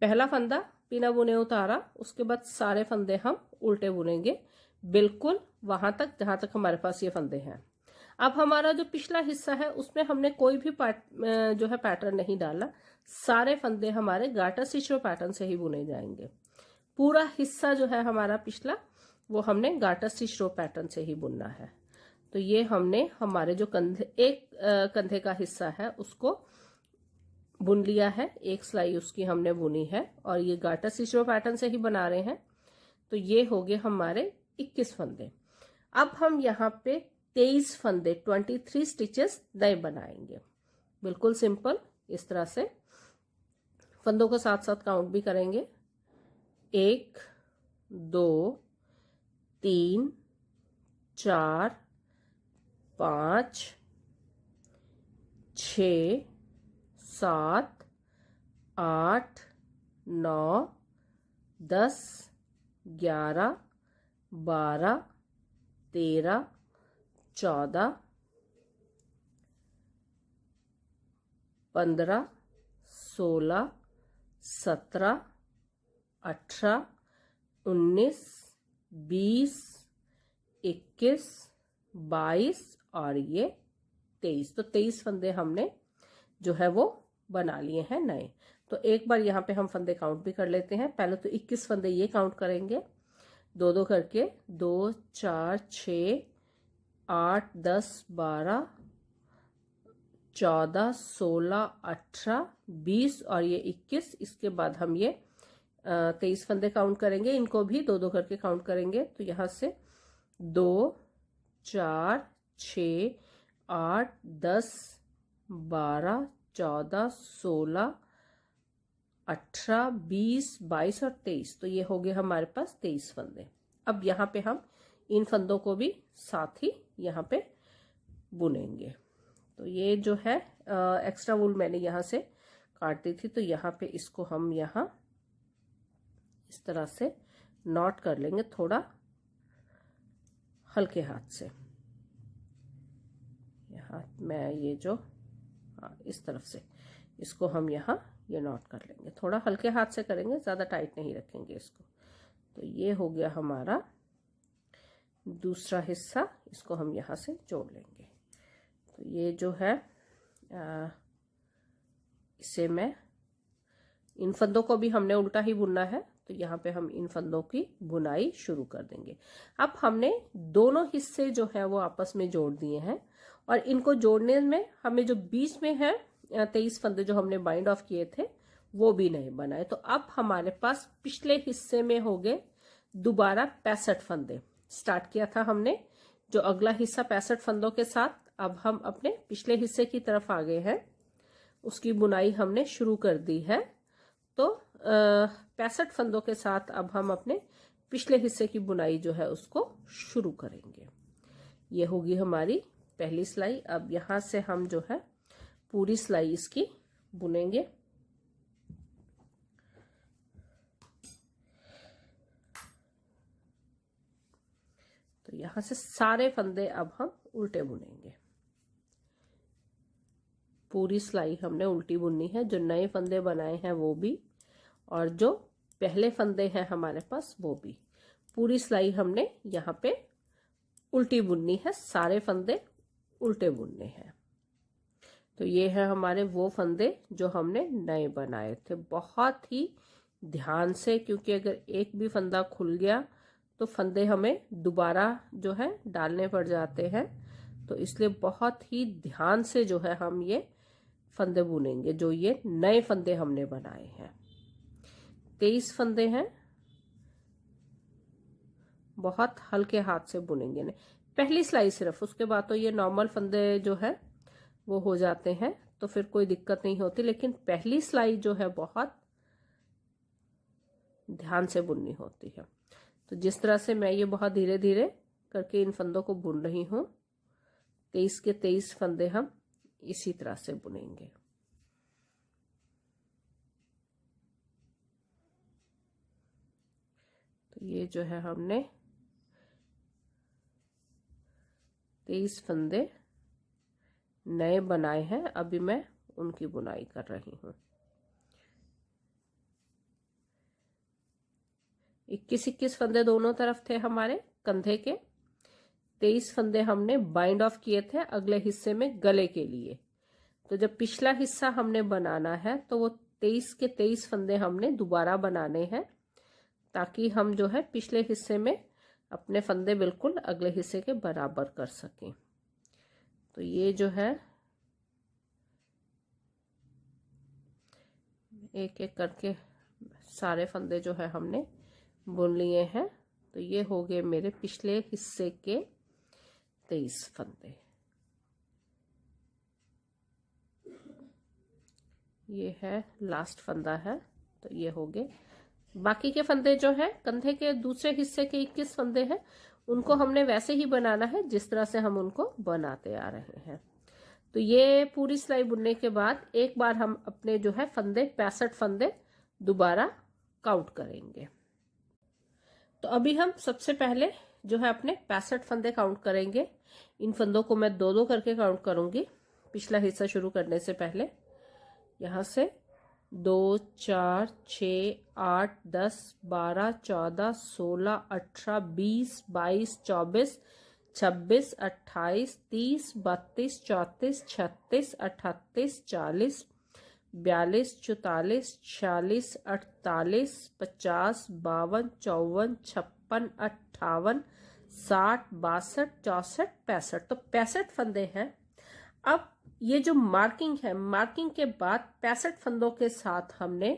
पहला फंदा बिना बुने उतारा, उसके बाद सारे फंदे हम उल्टे बुनेंगे, बिल्कुल वहां तक जहां तक हमारे पास ये फंदे हैं। अब हमारा जो पिछला हिस्सा है उसमें हमने कोई भी जो है पैटर्न नहीं डाला, सारे फंदे हमारे गार्टर स्टिच रो पैटर्न से ही बुने जाएंगे। पूरा हिस्सा जो है हमारा पिछला, वो हमने गार्टर स्टिच रो पैटर्न से ही बुनना है। तो ये हमने हमारे जो कंधे का हिस्सा है उसको बुन लिया है, एक सिलाई उसकी हमने बुनी है और ये गार्टर स्टिच रो पैटर्न से ही बना रहे हैं। तो ये हो गए हमारे 21 फंदे। अब हम यहाँ पे 23 फंदे 23 स्टिचेस नए बनाएंगे, बिल्कुल सिंपल। इस तरह से फंदों को साथ साथ काउंट भी करेंगे, 1 2 3 4 5 6 7 8 9 10 11 12 13 14 15 16 17 18 19 20 21 22 और ये 23। तो 23 फंदे हमने जो है वो बना लिए हैं नए। तो एक बार यहाँ पे हम फंदे काउंट भी कर लेते हैं। पहले तो 21 फंदे ये काउंट करेंगे, दो दो करके 2 4 6 8 10 12 14 16 18 20 और ये 21। इसके बाद हम ये 23 फंदे काउंट करेंगे, इनको भी दो दो करके काउंट करेंगे। तो यहाँ से 2 4 6 8 10 12 14 16 18 20 22 और 23। तो ये हो गए हमारे पास 23 फंदे। अब यहाँ पे हम इन फंदों को भी साथ ही यहाँ पे बुनेंगे। तो ये जो है एक्स्ट्रा वूल मैंने यहाँ से काट दी थी, तो यहाँ पे इसको हम यहाँ इस तरह से नॉट कर लेंगे थोड़ा हल्के हाथ से। यहाँ मैं ये जो इस तरफ से इसको हम यहाँ ये नॉट कर लेंगे, थोड़ा हल्के हाथ से करेंगे, ज़्यादा टाइट नहीं रखेंगे इसको। तो ये हो गया हमारा दूसरा हिस्सा, इसको हम यहाँ से जोड़ लेंगे। तो ये जो है इसे मैं इन फंदों को भी हमने उल्टा ही बुनना है, तो यहाँ पे हम इन फंदों की बुनाई शुरू कर देंगे। अब हमने दोनों हिस्से जो है वो आपस में जोड़ दिए हैं और इनको जोड़ने में हमें जो बीच में है 23 फंदे जो हमने बाइंड ऑफ किए थे वो भी नहीं बनाए। तो अब हमारे पास पिछले हिस्से में हो गए दोबारा 65 फंदे। स्टार्ट किया था हमने जो अगला हिस्सा 65 फंदों के साथ, अब हम अपने पिछले हिस्से की तरफ आ गए हैं, उसकी बुनाई हमने शुरू कर दी है। तो 65 फंदों के साथ अब हम अपने पिछले हिस्से की बुनाई जो है उसको शुरू करेंगे। ये होगी हमारी पहली सिलाई। अब यहाँ से हम जो है पूरी सिलाई इसकी बुनेंगे। तो यहाँ से सारे फंदे अब हम उल्टे बुनेंगे। पूरी सिलाई हमने उल्टी बुननी है, जो नए फंदे बनाए हैं वो भी और जो पहले फंदे हैं हमारे पास वो भी। पूरी सिलाई हमने यहाँ पे उल्टी बुननी है, सारे फंदे उल्टे बुनने हैं। तो ये है हमारे वो फंदे जो हमने नए बनाए थे। बहुत ही ध्यान से, क्योंकि अगर एक भी फंदा खुल गया तो फंदे हमें दोबारा जो है डालने पड़ जाते हैं। तो इसलिए बहुत ही ध्यान से जो है हम ये फंदे बुनेंगे जो ये नए फंदे हमने बनाए हैं। 23 फंदे हैं, बहुत हल्के हाथ से बुनेंगे। पहली सिलाई सिर्फ, उसके बाद तो ये नॉर्मल फंदे जो है वो हो जाते हैं, तो फिर कोई दिक्कत नहीं होती। लेकिन पहली सिलाई जो है बहुत ध्यान से बुननी होती है। तो जिस तरह से मैं ये बहुत धीरे धीरे करके इन फंदों को बुन रही हूँ, 23 के 23 फंदे हम इसी तरह से बुनेंगे। तो ये जो है हमने 23 फंदे नए बनाए हैं, अभी मैं उनकी बुनाई कर रही हूँ। 21 फंदे दोनों तरफ थे हमारे कंधे के। 23 फंदे हमने बाइंड ऑफ किए थे अगले हिस्से में गले के लिए। तो जब पिछला हिस्सा हमने बनाना है तो वो 23 के 23 फंदे हमने दोबारा बनाने हैं, ताकि हम जो है पिछले हिस्से में अपने फंदे बिल्कुल अगले हिस्से के बराबर कर सकें। तो ये जो है एक एक करके सारे फंदे जो है हमने बुन लिए हैं। तो ये हो गए मेरे पिछले हिस्से के 23 फंदे। ये है लास्ट फंदा है, तो ये हो गए। बाकी के फंदे जो है कंधे के दूसरे हिस्से के 21 फंदे हैं, उनको हमने वैसे ही बनाना है जिस तरह से हम उनको बनाते आ रहे हैं। तो ये पूरी सिलाई बुनने के बाद एक बार हम अपने जो है फंदे 65 फंदे दोबारा काउंट करेंगे। तो अभी हम सबसे पहले जो है अपने 65 फंदे काउंट करेंगे। इन फंदों को मैं दो दो करके काउंट करूंगी पिछला हिस्सा शुरू करने से पहले। यहाँ से 2 4 6 8 10 12 14 16 18 20 22 24 26 28 30 32 34 36 38 40 42 44 46 48 50 52 54 56, 58, 60, 62, 64, 65। तो 65 फंदे हैं। अब ये जो मार्किंग है, मार्किंग के बाद 65 फंदों के साथ हमने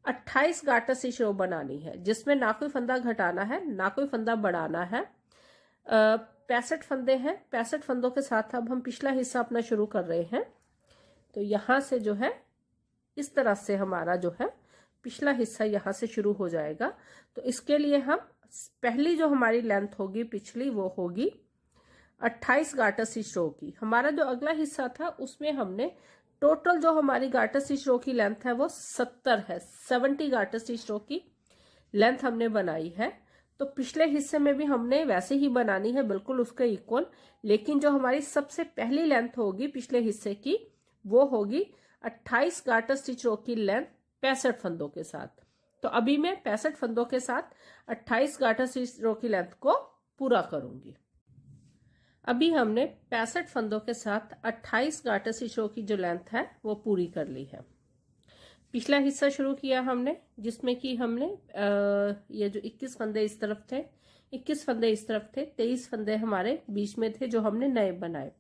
28 गाटर स्टिच रो बनानी है, जिसमें ना कोई फंदा घटाना है ना कोई फंदा बढ़ाना है। 65 फंदे हैं। 65 फंदों के साथ अब हम पिछला हिस्सा अपना शुरू कर रहे हैं। तो यहाँ से जो है इस तरह से हमारा जो है पिछला हिस्सा यहाँ से शुरू हो जाएगा। तो इसके लिए हम पहली जो हमारी लेंथ होगी पिछली, वो होगी 28 गाटर स्टिच रो की। हमारा जो अगला हिस्सा था उसमें हमने टोटल जो हमारी गाटर स्टिच रो की लेंथ है वो 70 है। 70 गाटर स्टिच रो की लेंथ हमने बनाई है। तो पिछले हिस्से में भी हमने वैसे ही बनानी है, बिल्कुल उसके इक्वल। लेकिन जो हमारी सबसे पहली लेंथ होगी पिछले हिस्से की, वो होगी 28 गाटर स्टिच रो की लेंथ 65 फंदों के साथ। तो अभी मैं 65 फंदों के साथ 28 गाटर स्टिच रो की लेंथ को पूरा करूंगी। अभी हमने 65 फंदों के साथ 28 गाटर स्टिच रो की जो लेंथ है वो पूरी कर ली है। पिछला हिस्सा शुरू किया हमने, जिसमें कि हमने ये जो 21 फंदे इस तरफ थे, 21 फंदे इस तरफ थे, 23 फंदे हमारे बीच में थे जो हमने नए बनाए।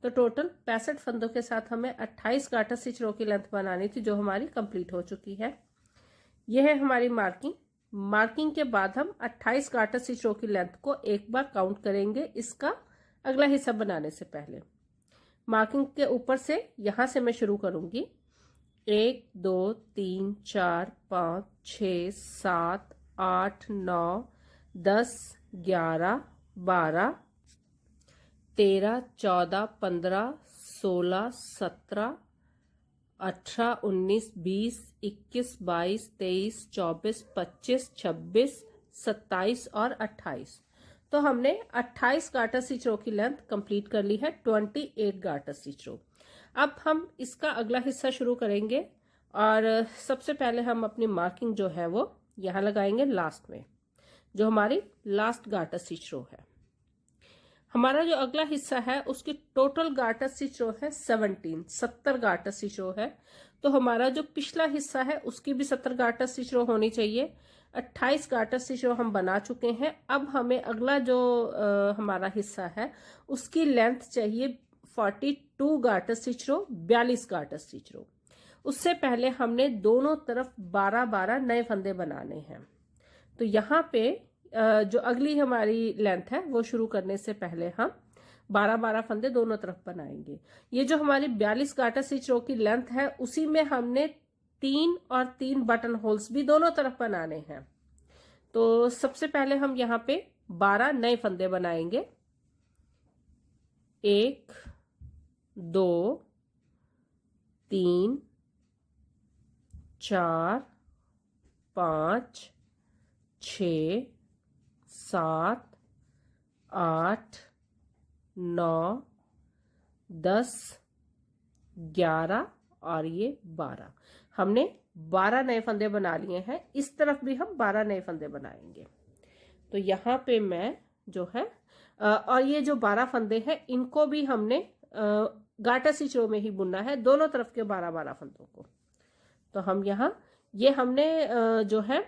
तो टोटल 65 फंदों के साथ हमें 28 गाटर स्टिच रो की लेंथ बनानी थी, जो हमारी कंप्लीट हो चुकी है। यह है हमारी मार्किंग। मार्किंग के बाद हम 28 गाटर स्टिच रो की लेंथ को एक बार काउंट करेंगे, इसका अगला हिस्सा बनाने से पहले। मार्किंग के ऊपर से यहां से मैं शुरू करूंगी। 1 2 3 4 5 6 7 8 9 10 11 12 13 14 15 16 17 18 19 20 21 22 23 24 25 26 27 और 28। तो हमने 28 गाटर स्टिच रो की लेंथ कंप्लीट कर ली है, 28 गाटर स्टिच रो। अब हम इसका अगला हिस्सा शुरू करेंगे और सबसे पहले हम अपनी मार्किंग जो है वो यहाँ लगाएंगे लास्ट में, जो हमारी लास्ट गाटर स्टिच रो है। हमारा जो अगला हिस्सा है उसकी टोटल गाटर स्टिच रो है 70 गाटर स्टिच रो है। तो हमारा जो पिछला हिस्सा है उसकी भी 70 गाटर स्टिच रो होनी चाहिए। 28 गाटर स्टिच रो हम बना चुके हैं। अब हमें अगला जो हमारा हिस्सा है उसकी लेंथ चाहिए 42 गाटर स्टिच रो, 42 गाटर स्टिच रो। उससे पहले हमने दोनों तरफ 12-12 नए फंदे बनाने हैं। तो यहाँ पे जो अगली हमारी लेंथ है वो शुरू करने से पहले हम 12-12 फंदे दोनों तरफ बनाएंगे। ये जो हमारी 42 गाटर स्टिच रो की लेंथ है उसी में हमने 3 और 3 बटन होल्स भी दोनों तरफ बनाने हैं। तो सबसे पहले हम यहाँ पे 12 नए फंदे बनाएंगे। 1 2 3 4 5 6 7 8 9 10 11 और ये 12। हमने 12 नए फंदे बना लिए हैं। इस तरफ भी हम 12 नए फंदे बनाएंगे। तो यहाँ पे मैं जो है और ये जो 12 फंदे हैं इनको भी हमने गाटर स्टिच रो में ही बुनना है, दोनों तरफ के 12-12 फंदों को। तो हम यहाँ ये हमने जो है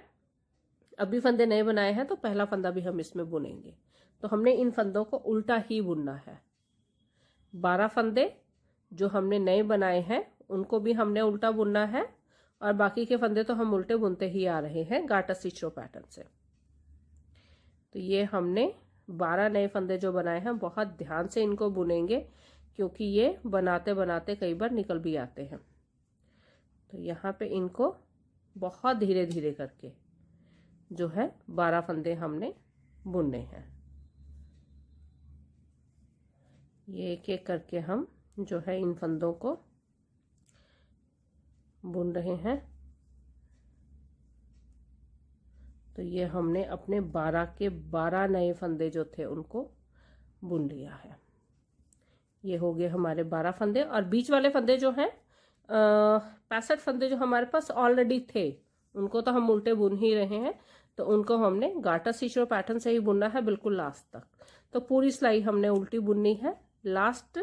अभी फंदे नए बनाए हैं, तो पहला फंदा भी हम इसमें बुनेंगे। तो हमने इन फंदों को उल्टा ही बुनना है। 12 फंदे जो हमने नए बनाए हैं उनको भी हमने उल्टा बुनना है, और बाकी के फंदे तो हम उल्टे बुनते ही आ रहे हैं गाटर स्टिच रो पैटर्न से। तो ये हमने 12 नए फंदे जो बनाए हैं बहुत ध्यान से इनको बुनेंगे, क्योंकि ये बनाते बनाते कई बार निकल भी आते हैं। तो यहाँ पे इनको बहुत धीरे धीरे करके जो है 12 फंदे हमने बुनने हैं। ये एक एक करके हम जो है इन फंदों को बुन रहे हैं। तो ये हमने अपने 12 के 12 नए फंदे जो थे उनको बुन लिया है। ये हो गए हमारे 12 फंदे, और बीच वाले फंदे जो हैं 65 फंदे जो हमारे पास ऑलरेडी थे उनको तो हम उल्टे बुन ही रहे हैं। तो उनको हमने गाटर स्टिच रो पैटर्न से ही बुनना है बिल्कुल लास्ट तक। तो पूरी सिलाई हमने उल्टी बुननी है लास्ट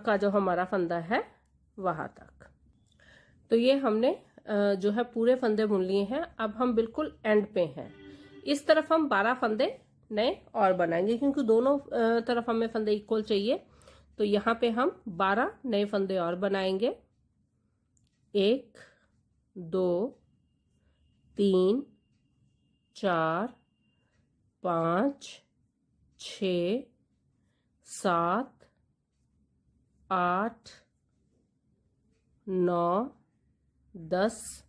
का जो हमारा फंदा है वहां तक। तो ये हमने जो है पूरे फंदे बुन लिए हैं। अब हम बिल्कुल एंड पे हैं। इस तरफ हम 12 फंदे नए और बनाएंगे, क्योंकि दोनों तरफ हमें फंदे इक्वल चाहिए। तो यहाँ पे हम 12 नए फंदे और बनाएंगे। 1 2 3 4 5 6 7 8 9 10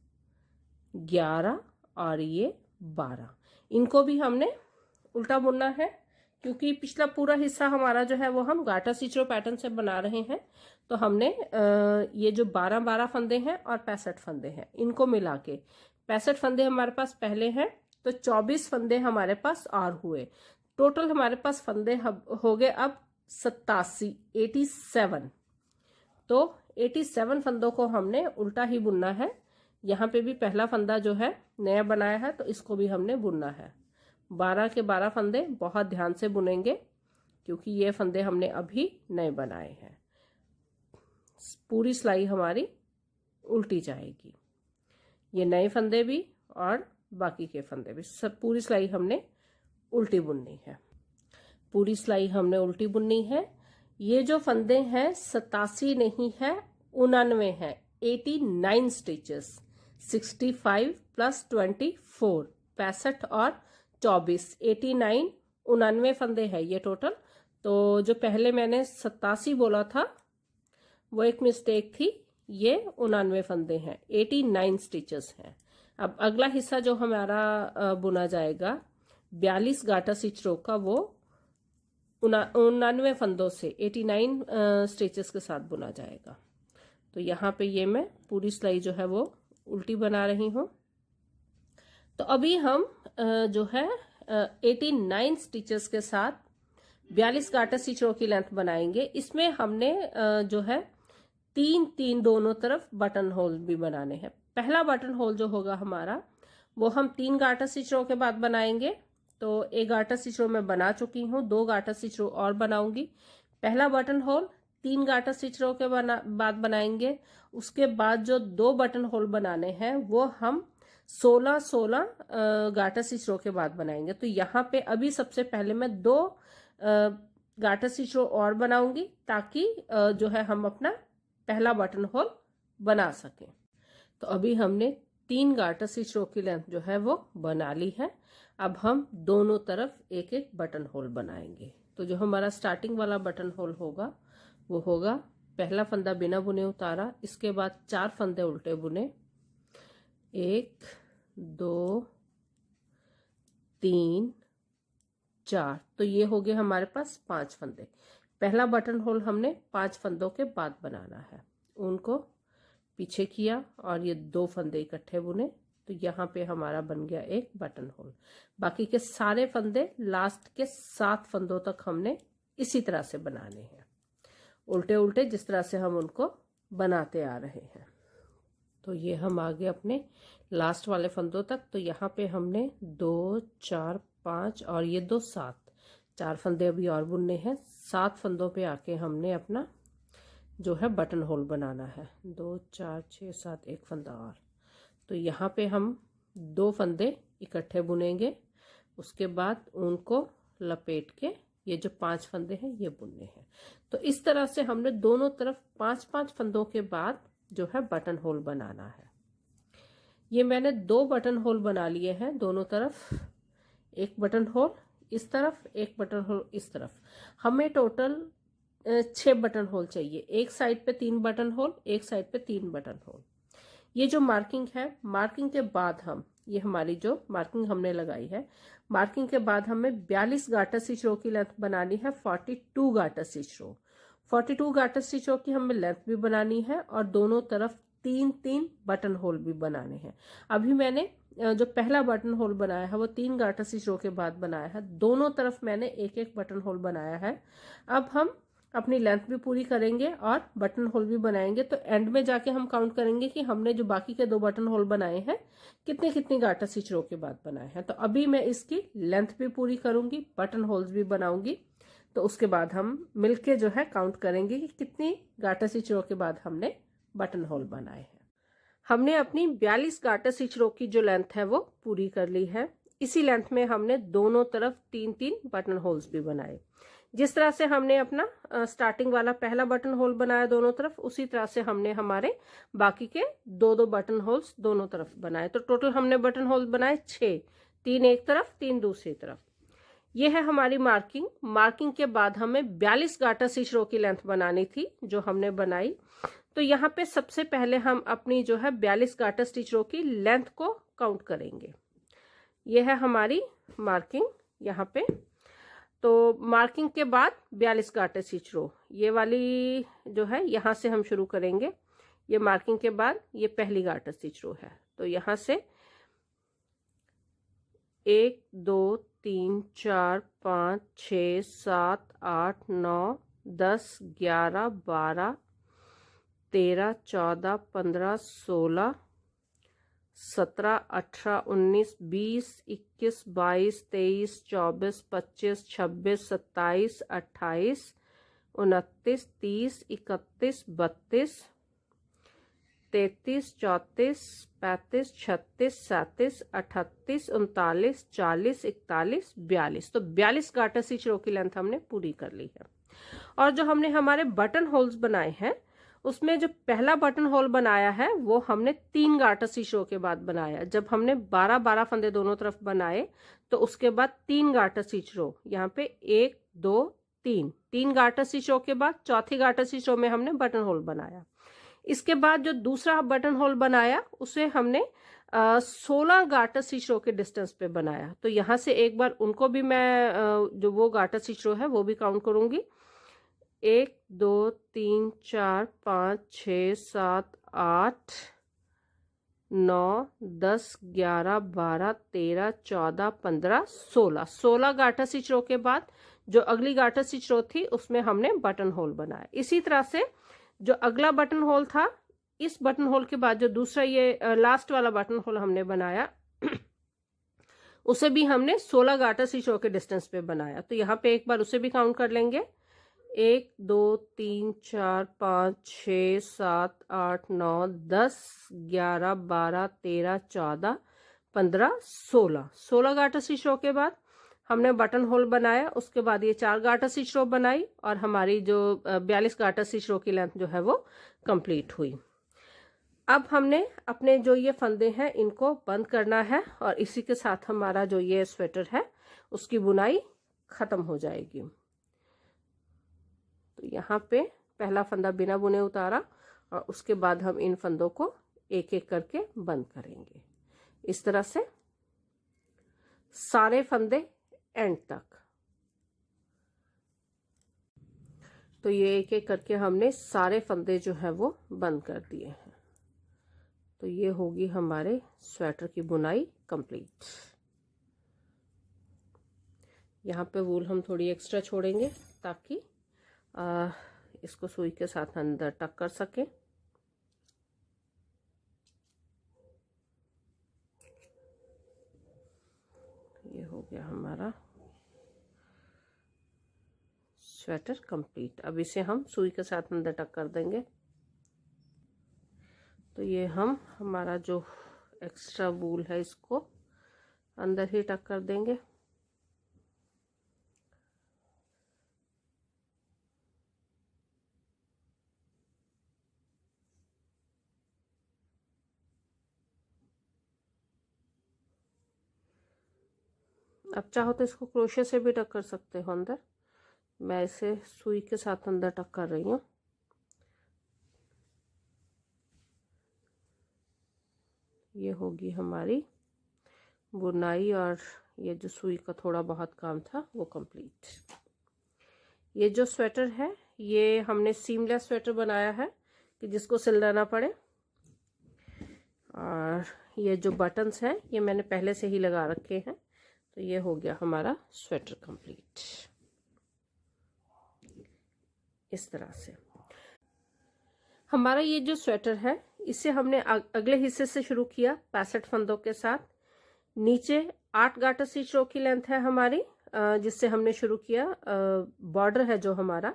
11 और ये 12। इनको भी हमने उल्टा बुनना है, क्योंकि पिछला पूरा हिस्सा हमारा जो है वो हम गार्टर स्टिच रो पैटर्न से बना रहे हैं। तो हमने ये जो 12 फंदे हैं और 65 फंदे हैं, इनको मिला के 65 फंदे हमारे पास पहले हैं, तो 24 फंदे हमारे पास और हुए। टोटल हमारे पास फंदे हो गए अब 87। तो 87 फंदों को हमने उल्टा ही बुनना है। यहाँ पे भी पहला फंदा जो है नया बनाया है, तो इसको भी हमने बुनना है। 12 के 12 फंदे बहुत ध्यान से बुनेंगे, क्योंकि ये फंदे हमने अभी नए बनाए हैं। पूरी सिलाई हमारी उल्टी जाएगी। ये नए फंदे भी और बाकी के फंदे भी, सब पूरी सिलाई हमने उल्टी बुननी है। पूरी सिलाई हमने उल्टी बुननी है। ये जो फंदे हैं 87 नहीं है, 89 है। 89 स्टिचेस, 65 प्लस 24, 65 और 24, 89 99 फंदे हैं ये टोटल। तो जो पहले मैंने 87 बोला था वो एक मिस्टेक थी, ये 99 फंदे हैं, 89 स्टिचेस हैं। अब अगला हिस्सा जो हमारा बुना जाएगा 42 गार्टर स्टिच रो का, वो 99 फंदों से 89 स्टिचेस के साथ बुना जाएगा। तो यहाँ पे ये मैं पूरी सिलाई जो है वो उल्टी बना रही हूँ। तो अभी हम जो है 89 स्टिचेस के साथ 42 गार्टर स्टिच रो की लेंथ बनाएंगे। इसमें हमने जो है 3 दोनों तरफ बटन होल भी बनाने हैं। पहला बटन होल जो होगा हमारा वो हम 3 गार्टर स्टिच रो के बाद बनाएंगे। तो एक गार्टर स्टिच रो मैं बना चुकी हूँ, 2 गार्टर स्टिच रो और बनाऊंगी। पहला बटन होल 3 गार्टर स्टिच रो के बाद बनाएंगे। उसके बाद जो 2 बटन होल बनाने हैं वो हम 16 गार्टर स्टिच रो के बाद बनाएंगे। तो यहाँ पे अभी सबसे पहले मैं 2 गार्टर स्टिच रो और बनाऊंगी, ताकि जो है हम अपना पहला बटन होल बना सकें। तो अभी हमने 3 गार्टर स्टिच रो की लेंथ जो है वो बना ली है। अब हम दोनों तरफ एक एक बटन होल बनाएंगे। तो जो हमारा स्टार्टिंग वाला बटन होल होगा वो होगा, पहला फंदा बिना बुने उतारा, इसके बाद 4 फंदे उल्टे बुने, 1 2 3 4। तो ये हो गए हमारे पास 5 फंदे। पहला बटन होल हमने 5 फंदों के बाद बनाना है। उनको पीछे किया और ये 2 फंदे इकट्ठे बुने, तो यहाँ पे हमारा बन गया एक बटन होल। बाकी के सारे फंदे लास्ट के 7 फंदों तक हमने इसी तरह से बनाने हैं, उल्टे उल्टे जिस तरह से हम उनको बनाते आ रहे हैं। तो ये हम आ गए अपने लास्ट वाले फंदों तक। तो यहाँ पे हमने 2 4 5 और ये 2 7, 4 फंदे अभी और बुनने हैं। 7 फंदों पे आके हमने अपना जो है बटन होल बनाना है। 2 4 6 7, एक फंदा और। तो यहाँ पे हम 2 फंदे इकट्ठे बुनेंगे, उसके बाद उनको लपेट के ये जो 5 फंदे हैं ये बुनने हैं। तो इस तरह से हमने दोनों तरफ 5 फंदों के बाद जो है बटन होल बनाना है। ये मैंने 2 बटन होल बना लिए हैं दोनों तरफ, एक बटन होल इस तरफ, एक बटन होल इस तरफ। हमें टोटल 6 बटन होल चाहिए। एक साइड पे 3 बटन होल, एक साइड पे 3 बटन होल। ये जो मार्किंग है, मार्किंग के बाद हम, ये हमारी जो मार्किंग हमने लगाई है, मार्किंग के बाद हमें 42 गार्टर स्टिच रो की लेंथ बनानी है। 42 गार्टर स्टिच रो, 42 गार्टर स्टिच रो की हमें लेंथ भी बनानी है और दोनों तरफ 3 बटन होल भी बनाने हैं। अभी मैंने जो पहला बटन होल बनाया है वो 3 गार्टर स्टिच रो के बाद बनाया है। दोनों तरफ मैंने एक एक बटन होल बनाया है। अब हम अपनी लेंथ भी पूरी करेंगे और बटन होल भी बनाएंगे। तो एंड में जाके हम काउंट करेंगे कि हमने जो बाकी के 2 बटन होल बनाए हैं कितने गार्टर स्टिच रो के बाद बनाए हैं। तो अभी मैं इसकी लेंथ भी पूरी करूंगी, बटन होल्स भी बनाऊंगी। तो उसके बाद हम मिलके जो है काउंट करेंगे कि कितनी गार्टर स्टिच रो के बाद हमने बटन होल बनाए हैं। हमने अपनी 42 गार्टर स्टिच रो की जो लेंथ है वो पूरी कर ली है। इसी लेंथ में हमने दोनों तरफ 3-3 बटन होल्स भी बनाए। जिस तरह से हमने अपना स्टार्टिंग वाला पहला बटन होल बनाया दोनों तरफ, उसी तरह से हमने हमारे बाकी के 2-2 बटन होल्स दोनों तरफ बनाए। तो टोटल हमने बटन होल बनाए 6, 3 एक तरफ 3 दूसरी तरफ। ये है हमारी मार्किंग। मार्किंग के बाद हमें 42 गाटर स्टिच रो की लेंथ बनानी थी, जो हमने बनाई। तो यहाँ पे सबसे पहले हम अपनी जो है 42 गाटर स्टिच रो की लेंथ को काउंट करेंगे। ये है हमारी मार्किंग यहाँ पे। तो मार्किंग के बाद 42 गाटर स्टिच रो, ये वाली जो है यहाँ से हम शुरू करेंगे। ये मार्किंग के बाद ये पहली गाटर स्टिच रो है। तो यहाँ से 1 2 3 4 5 6 7 8 9 10 11 12 13 14 15 16 17 18 19 20 21 22 23 24 25 26 27 28 29 30 31 32 33 34 35 36 37 38 39 40 41 42। तो 42 गाटर स्टिच रो की लेंथ हमने पूरी कर ली है। और जो हमने हमारे बटन होल्स बनाए हैं, उसमें जो पहला बटन होल बनाया है वो हमने 3 गाटर स्टिच रो के बाद बनाया। जब हमने 12-12 फंदे दोनों तरफ बनाए तो उसके बाद 3 गाटर स्टिच रो, यहाँ पे 1 2 3 गाटर स्टिच रो के बाद चौथी गाटर स्टिच रो में हमने बटन होल बनाया। इसके बाद जो दूसरा बटन होल बनाया उसे हमने 16 गाटर स्टिच रो के डिस्टेंस पे बनाया। तो यहाँ से एक बार उनको भी मैं जो वो गाटर स्टिच रो है वो भी काउंट करूंगी। 1 2 3 4 5 6 7 8 9 10 11 12 13 14 15 16। 16 गाटर स्टिच रो के बाद जो अगली गाटर स्टिच रो थी उसमें हमने बटन होल बनाया। इसी तरह से जो अगला बटन होल था, इस बटन होल के बाद जो दूसरा ये लास्ट वाला बटन होल हमने बनाया उसे भी हमने 16 गाटर स्टिच रो के डिस्टेंस पे बनाया। तो यहाँ पे एक बार उसे भी काउंट कर लेंगे। 1 2 3 4 5 6 7 8 9 10 11 12 13 14 15 16। 16 गाटर स्टिच रो के बाद हमने बटन होल बनाया। उसके बाद ये 4 गाटर स्टिच रो बनाई और हमारी जो 42 गाटर स्टिच रो की लेंथ जो है वो कंप्लीट हुई। अब हमने अपने जो ये फंदे हैं इनको बंद करना है और इसी के साथ हमारा जो ये स्वेटर है उसकी बुनाई खत्म हो जाएगी। तो यहाँ पे पहला फंदा बिना बुने उतारा और उसके बाद हम इन फंदों को एक एक करके बंद करेंगे, इस तरह से सारे फंदे एंड तक। तो ये एक एक करके हमने सारे फंदे जो है वो बंद कर दिए हैं। तो ये होगी हमारे स्वेटर की बुनाई कंप्लीट। यहाँ पे वूल हम थोड़ी एक्स्ट्रा छोड़ेंगे ताकि इसको सुई के साथ अंदर टक कर सके। ये हो गया हमारा स्वेटर कंप्लीट। अब इसे हम सुई के साथ अंदर टक कर देंगे। तो ये हम हमारा जो एक्स्ट्रा वूल है इसको अंदर ही टक कर देंगे। अब चाहो तो इसको क्रोशे से भी टक कर सकते हो अंदर। मैं इसे सुई के साथ अंदर टक कर रही हूँ। ये होगी हमारी बुनाई और ये जो सुई का थोड़ा बहुत काम था वो कंप्लीट। ये जो स्वेटर है ये हमने सीमलेस स्वेटर बनाया है कि जिसको सिल ना पड़े। और ये जो बटन्स हैं ये मैंने पहले से ही लगा रखे हैं। तो ये हो गया हमारा स्वेटर कंप्लीट इस तरह से। हमारा ये जो स्वेटर है इसे हमने अगले हिस्से से शुरू किया 65 फंदों के साथ। नीचे 8 गाटर स्टिच रो की लेंथ है हमारी, जिससे हमने शुरू किया। बॉर्डर है जो हमारा,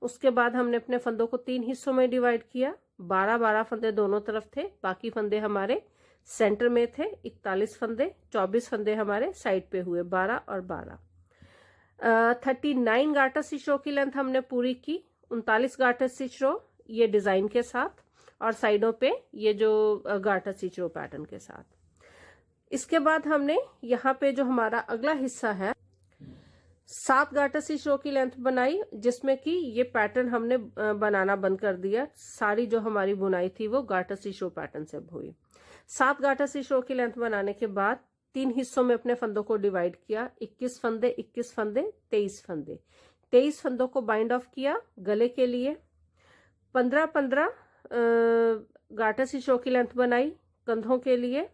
उसके बाद हमने अपने फंदों को 3 हिस्सों में डिवाइड किया। 12-12 फंदे दोनों तरफ थे, बाकी फंदे हमारे सेंटर में थे 41 फंदे, 24 फंदे हमारे साइड पे हुए, 12 और 12। 39 गार्टर स्टिच रो की लेंथ हमने पूरी की, 39 गार्टर स्टिच रो ये डिजाइन के साथ और साइडों पे ये जो गार्टर स्टिच रो पैटर्न के साथ। इसके बाद हमने यहाँ पे जो हमारा अगला हिस्सा है 7 गार्टर स्टिच रो की लेंथ बनाई, जिसमें कि ये पैटर्न हमने बनाना बंद कर दिया। सारी जो हमारी बुनाई थी वो गार्टर स्टिच रो पैटर्न से हुई। 7 गार्टर स्टिच रो की लेंथ बनाने के बाद 3 हिस्सों में अपने फंदों को डिवाइड किया, 21 फंदे 21 फंदे 23 फंदे, 23 फंदों को बाइंड ऑफ किया गले के लिए। 15-15 गार्टर स्टिच रो की लेंथ बनाई कंधों के लिए।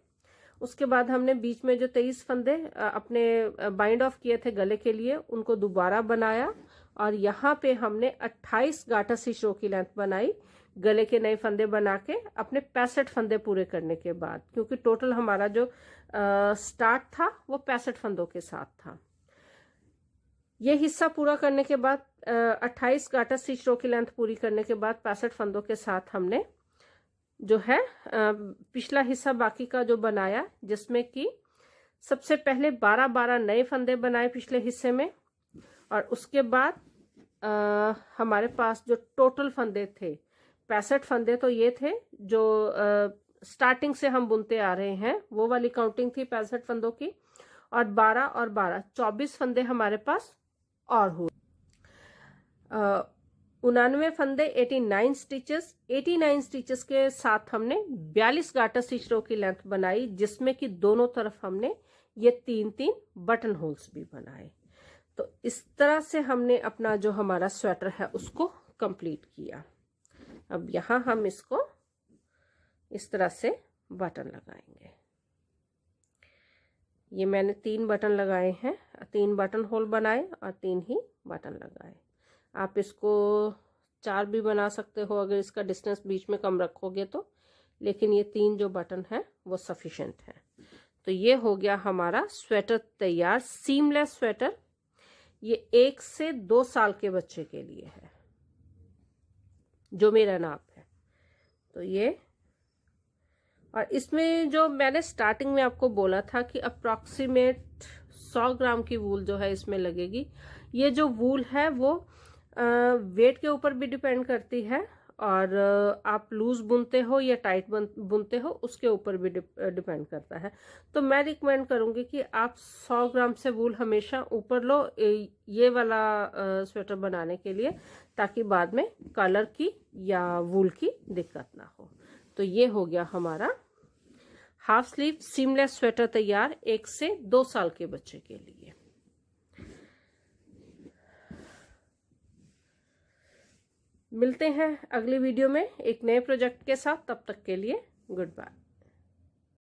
उसके बाद हमने बीच में जो 23 फंदे अपने बाइंड ऑफ किए थे गले के लिए, उनको दोबारा बनाया और यहाँ पे हमने 28 गार्टर स्टिच रो की लेंथ बनाई गले के नए फंदे बना के, अपने 65 फंदे पूरे करने के बाद, क्योंकि टोटल हमारा जो स्टार्ट था वो 65 फंदों के साथ था। ये हिस्सा पूरा करने के बाद 28 गार्टर स्टिच रो की लेंथ पूरी करने के बाद 65 फंदों के साथ हमने जो है पिछला हिस्सा बाकी का जो बनाया, जिसमें कि सबसे पहले 12-12 नए फंदे बनाए पिछले हिस्से में, और उसके बाद हमारे पास जो टोटल फंदे थे 65 फंदे तो ये थे जो स्टार्टिंग से हम बुनते आ रहे हैं, वो वाली काउंटिंग थी 65 फंदों की, और 12 और 12 24 फंदे हमारे पास और हुए। 99 फंदे 89 स्टिचेस, 89 स्टिचेस के साथ हमने 42 गार्टर स्टिच रो की लेंथ बनाई, जिसमें कि दोनों तरफ हमने ये 3-3 बटन होल्स भी बनाए। तो इस तरह से हमने अपना जो हमारा स्वेटर है उसको कंप्लीट किया। अब यहाँ हम इसको इस तरह से बटन लगाएंगे। ये मैंने 3 बटन लगाए हैं, 3 बटन होल बनाए और 3 ही बटन लगाए। आप इसको 4 भी बना सकते हो अगर इसका डिस्टेंस बीच में कम रखोगे तो, लेकिन ये 3 जो बटन है वो सफिशिएंट है। तो ये हो गया हमारा स्वेटर तैयार, सीमलेस स्वेटर। ये 1 से 2 साल के बच्चे के लिए है जो मेरा नाप है। तो ये, और इसमें जो मैंने स्टार्टिंग में आपको बोला था कि अप्रॉक्सीमेट 100 ग्राम की वूल जो है इसमें लगेगी। ये जो वूल है वो वेट के ऊपर भी डिपेंड करती है, और आप लूज बुनते हो या टाइट बुनते हो उसके ऊपर भी डिपेंड करता है। तो मैं रिकमेंड करूंगी कि आप 100 ग्राम से वूल हमेशा ऊपर लो ये वाला स्वेटर बनाने के लिए, ताकि बाद में कलर की या वूल की दिक्कत ना हो। तो ये हो गया हमारा हाफ स्लीव सीमलेस स्वेटर तैयार 1 से 2 साल के बच्चे के लिए। मिलते हैं अगली वीडियो में एक नए प्रोजेक्ट के साथ, तब तक के लिए गुड बाय।